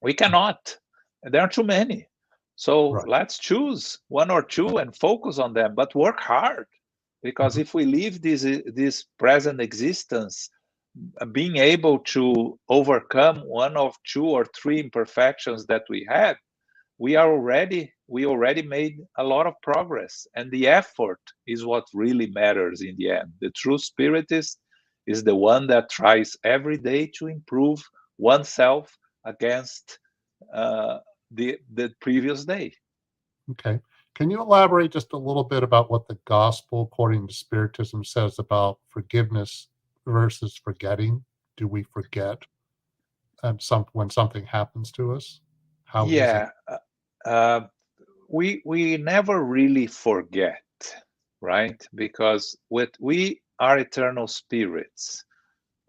We cannot. There are too many. So Right. let's choose one or two and focus on them, but work hard. Because if we leave this present existence being able to overcome one of two or three imperfections that we had, we already made a lot of progress, and the effort is what really matters in the end. The true spiritist is the one that tries every day to improve oneself against the previous day. Okay. Can you elaborate just a little bit about what the gospel according to Spiritism says about forgiveness versus forgetting? Do we forget when something happens to us? How is it? We never really forget, right? Because we are eternal spirits.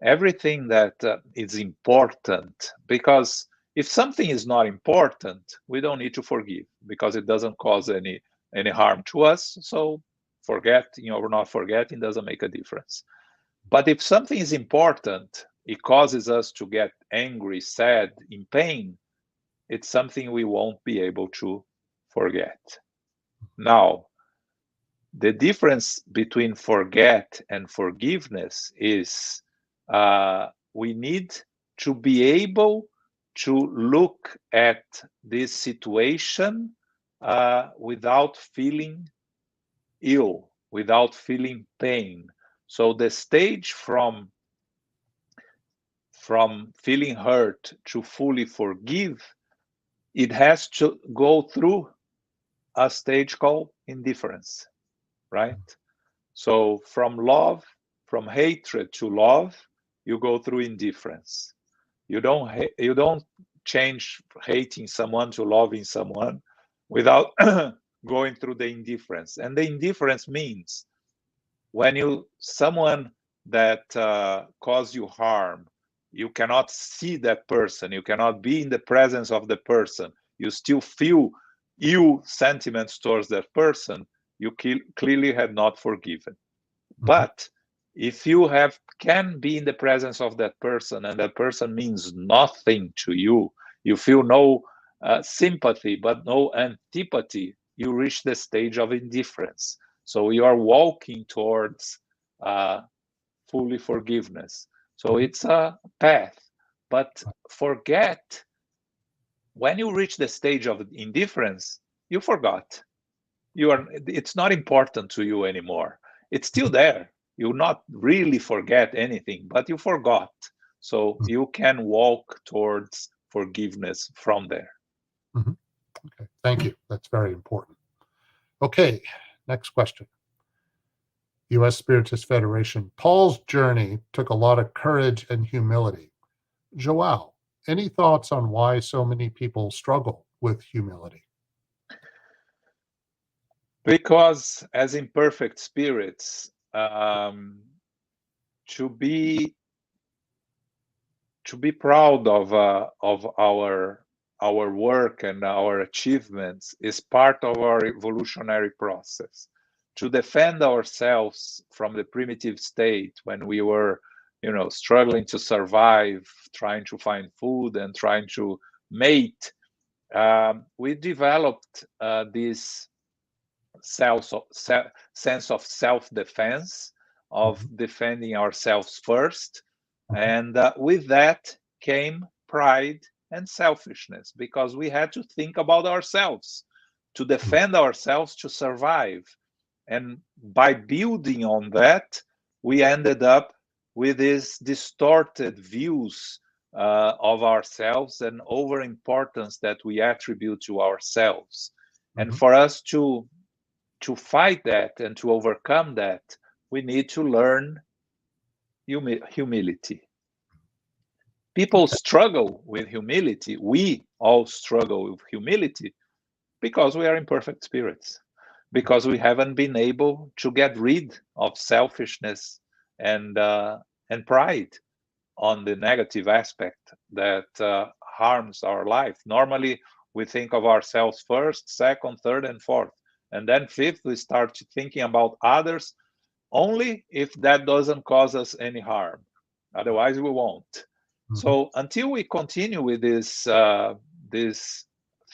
Everything that is important, because if something is not important, we don't need to forgive, because it doesn't cause any harm to us. So forgetting or not forgetting doesn't make a difference. But if something is important, it causes us to get angry, sad, in pain, it's something we won't be able to forget. Now, the difference between forget and forgiveness is we need to be able to look at this situation without feeling ill, without feeling pain. So the stage from feeling hurt to fully forgive, it has to go through a stage called indifference, right? So from hatred to love, you go through indifference. You don't change hating someone to loving someone without going through the indifference. And the indifference means when someone that cause you harm, you cannot see that person, you cannot be in the presence of the person, you still feel ill sentiments towards that person, you clearly have not forgiven. But if you can be in the presence of that person and that person means nothing to you, you feel no sympathy but no antipathy, you reach the stage of indifference. So you are walking towards fully forgiveness. So it's a path. But forget, when you reach the stage of indifference, you forgot. It's not important to you anymore. It's still there. You not really forget anything, but you forgot. So you can walk towards forgiveness from there. Okay, thank you. That's very important. Okay, next question. U.S. Spiritist Federation. Paul's journey took a lot of courage and humility. Joao, any thoughts on why so many people struggle with humility? Because as imperfect spirits, to be proud of our work and our achievements is part of our evolutionary process. To defend ourselves from the primitive state when we were, struggling to survive, trying to find food and trying to mate, we developed this sense of self-defense, of defending ourselves first. And with that came pride and selfishness, because we had to think about ourselves, to defend ourselves, to survive. And by building on that, we ended up with these distorted views of ourselves and overimportance that we attribute to ourselves. And for us to fight that and to overcome that, we need to learn humility. People struggle with humility. We all struggle with humility because we are imperfect spirits, because we haven't been able to get rid of selfishness and pride on the negative aspect that harms our life. Normally, we think of ourselves first, second, third, and fourth. And then fifth, we start thinking about others only if that doesn't cause us any harm. Otherwise, we won't. So until we continue with these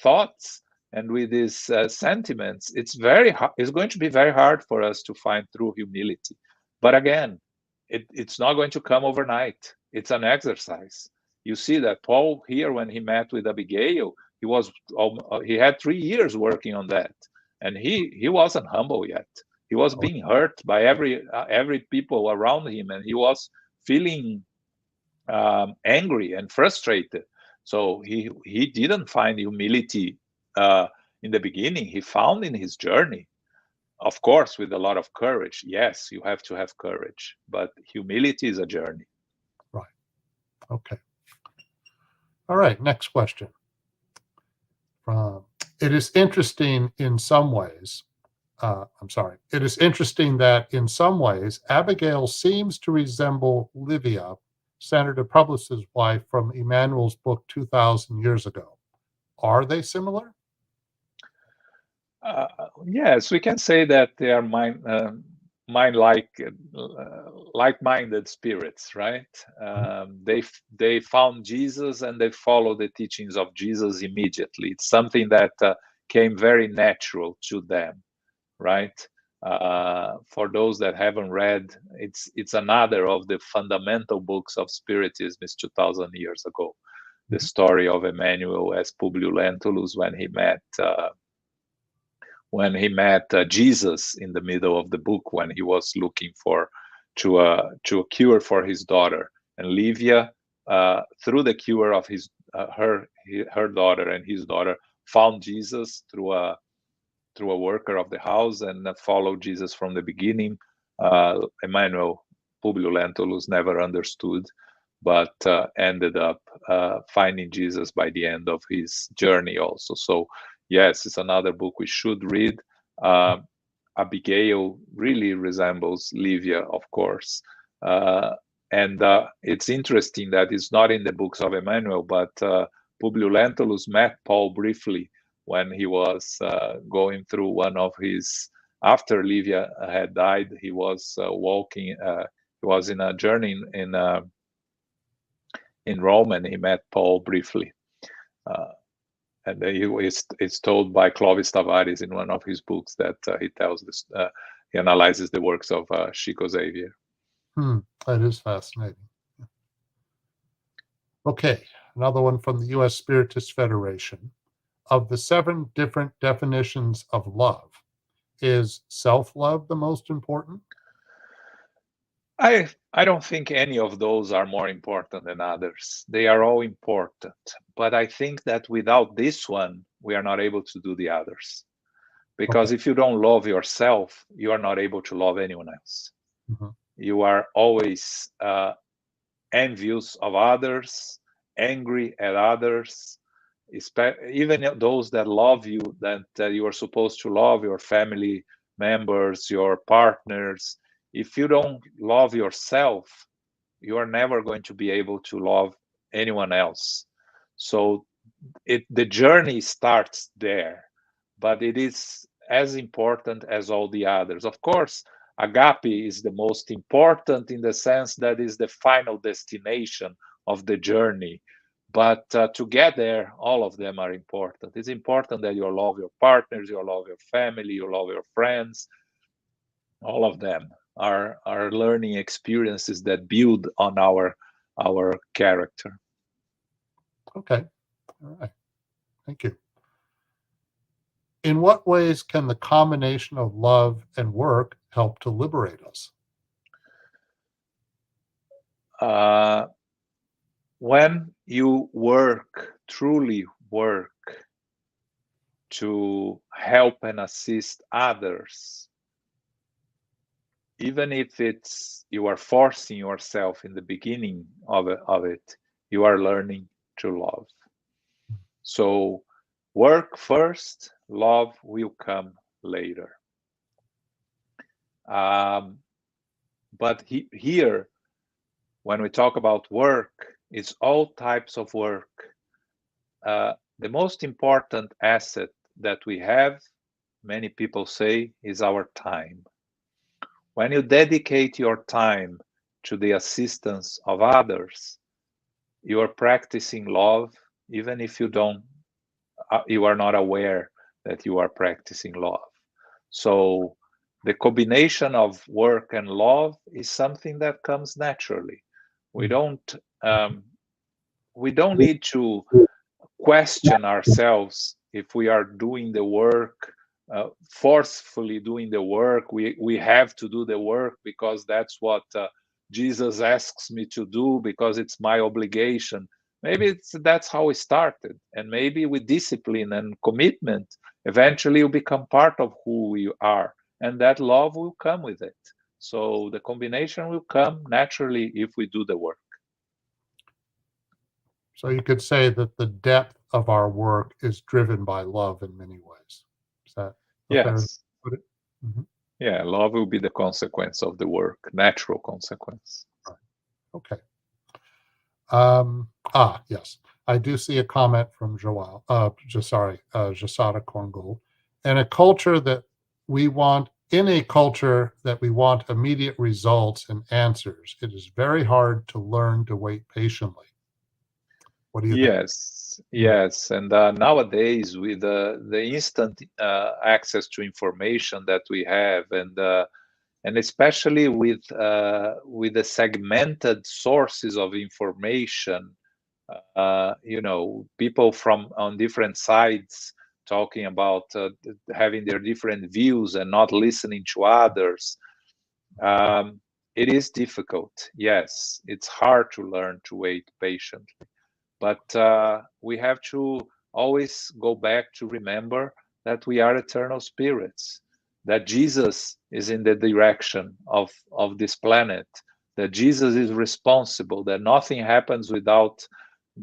thoughts and with these sentiments, it's going to be very hard for us to find true humility. But again, it's not going to come overnight. It's an exercise. You see that Paul here, when he met with Abigail, he had 3 years working on that, and he wasn't humble yet. He was being hurt by every people around him, and he was feeling angry and frustrated. So he didn't find humility in the beginning. He found in his journey, of course, with a lot of courage. Yes, you have to have courage, but humility is a journey. Right. Okay. All right. Next question. It is interesting in some ways. It is interesting that in some ways, Abigail seems to resemble Livia, Senator Publis's wife from Emmanuel's book 2,000 years ago. Are they similar? Yes, we can say that they are like-minded spirits, right? They found Jesus and they follow the teachings of Jesus immediately. It's something that came very natural to them, right? For those that haven't read, it's another of the fundamental books of Spiritism. Is 2,000 years ago, the story of Emmanuel as Publius Lentulus when he met Jesus in the middle of the book, when he was looking to a cure for his daughter, and Livia, through the cure of her daughter and his daughter, found Jesus through a worker of the house and followed Jesus from the beginning. Emmanuel, Publius Lentulus, never understood, but ended up finding Jesus by the end of his journey also. So yes, it's another book we should read. Abigail really resembles Livia, of course. And it's interesting that it's not in the books of Emmanuel, but Publius Lentulus met Paul briefly when he was going through one of his, after Livia had died, he was walking, he was in a journey in Rome, and he met Paul briefly. And it's told by Clovis Tavares in one of his books that he tells this, he analyzes the works of Chico Xavier. That is fascinating. Okay, another one from the U.S. Spiritist Federation. Of the 7 different definitions of love, is self-love the most important? I don't think any of those are more important than others. They are all important. But I think that without this one, we are not able to do the others. Because if you don't love yourself, you are not able to love anyone else. Mm-hmm. You are always envious of others, angry at others, even those that love you, that you are supposed to love, your family members, your partners. If you don't love yourself, you are never going to be able to love anyone else. So the journey starts there, but it is as important as all the others. Of course, agape is the most important in the sense that is the final destination of the journey. But to get there, all of them are important. It's important that you love your partners, you love your family, you love your friends. All of them are learning experiences that build on our character. Okay. All right. Thank you. In what ways can the combination of love and work help to liberate us? When you work, truly work, to help and assist others, even if it's you are forcing yourself in the beginning of it, you are learning to love. So work first, love will come later. But here, when we talk about work, it's all types of work. The most important asset that we have, many people say, is our time. When you dedicate your time to the assistance of others, you are practicing love, even if you are not aware that you are practicing love. So the combination of work and love is something that comes naturally. We don't need to question ourselves if we are doing the work, forcefully doing the work. We have to do the work because that's what Jesus asks me to do, because it's my obligation. Maybe that's how we started, and maybe with discipline and commitment, eventually you become part of who we are, and that love will come with it. So the combination will come naturally if we do the work. So you could say that the depth of our work is driven by love in many ways. Is that yes. fair way to put it? Mm-hmm. Yeah, love will be the consequence of the work, natural consequence. Right. Okay. Yes. I do see a comment from Joao, Jasada Korngold. In a culture that we want immediate results and answers, it is very hard to learn to wait patiently. What do you think? Yes. And nowadays, with the instant access to information that we have, and especially with the segmented sources of information, people from on different sides talking about having their different views and not listening to others. It is difficult. Yes, it's hard to learn to wait patiently. But we have to always go back to remember that we are eternal spirits, that Jesus is in the direction of this planet, that Jesus is responsible, that nothing happens without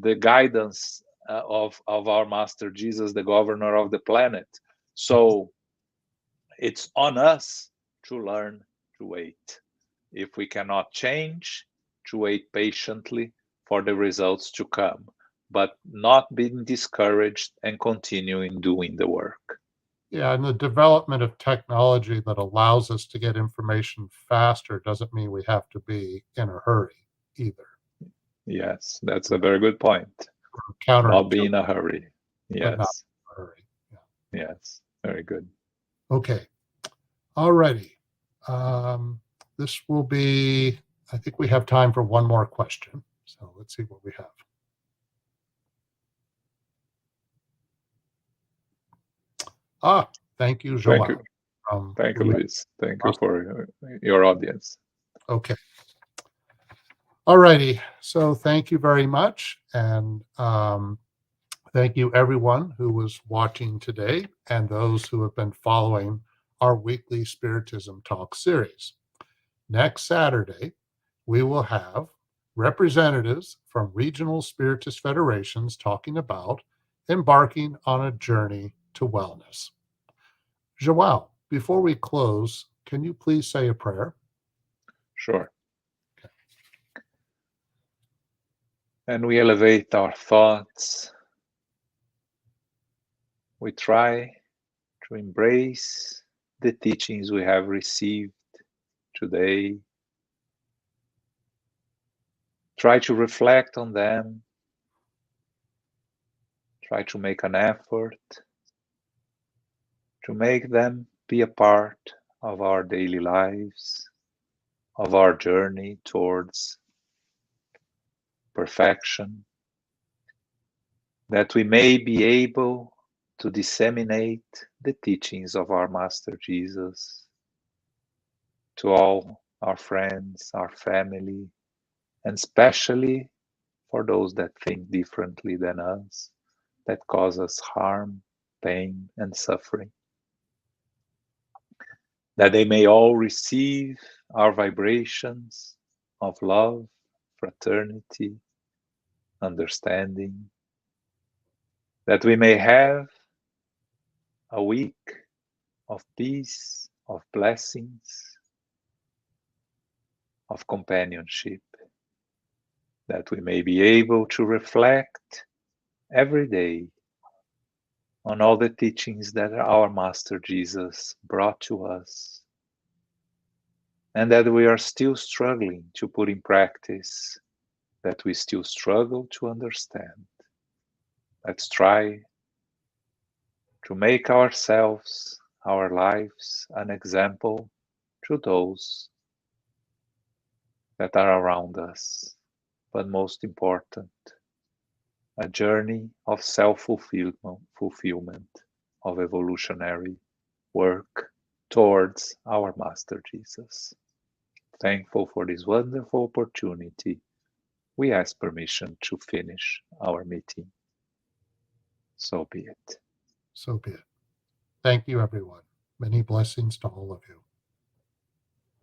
the guidance of our Master Jesus, the governor of the planet. So it's on us to learn to wait. If we cannot change, to wait patiently for the results to come, but not being discouraged and continuing doing the work. Yeah, and the development of technology that allows us to get information faster doesn't mean we have to be in a hurry either. Yes, that's a very good point. Not be in a hurry. But not Yes. in a hurry. Yeah. Yes, very good. Okay. Alrighty. This will be, I think we have time for one more question. So let's see what we have. Thank you, Joao. Thank you. Thank you, Luis. Thank you for your audience. Okay. Alrighty. So thank you very much. And thank you everyone who was watching today and those who have been following our weekly Spiritism Talk series. Next Saturday, we will have representatives from regional Spiritist federations talking about embarking on a journey to wellness. Joao, before we close, can you please say a prayer? Sure. And we elevate our thoughts. We try to embrace the teachings we have received today. Try to reflect on them. Try to make an effort to make them be a part of our daily lives, of our journey towards perfection, that we may be able to disseminate the teachings of our Master Jesus to all our friends, our family, and especially for those that think differently than us, that cause us harm, pain, and suffering. That they may all receive our vibrations of love, fraternity, understanding, that we may have a week of peace, of blessings, of companionship, that we may be able to reflect every day on all the teachings that our Master Jesus brought to us, and that we are still struggling to put in practice, that we still struggle to understand. Let's try to make ourselves, our lives, an example to those that are around us. But most important, a journey of self-fulfillment, of evolutionary work towards our Master Jesus. Thankful for this wonderful opportunity, we ask permission to finish our meeting. So be it. So be it. Thank you, everyone. Many blessings to all of you.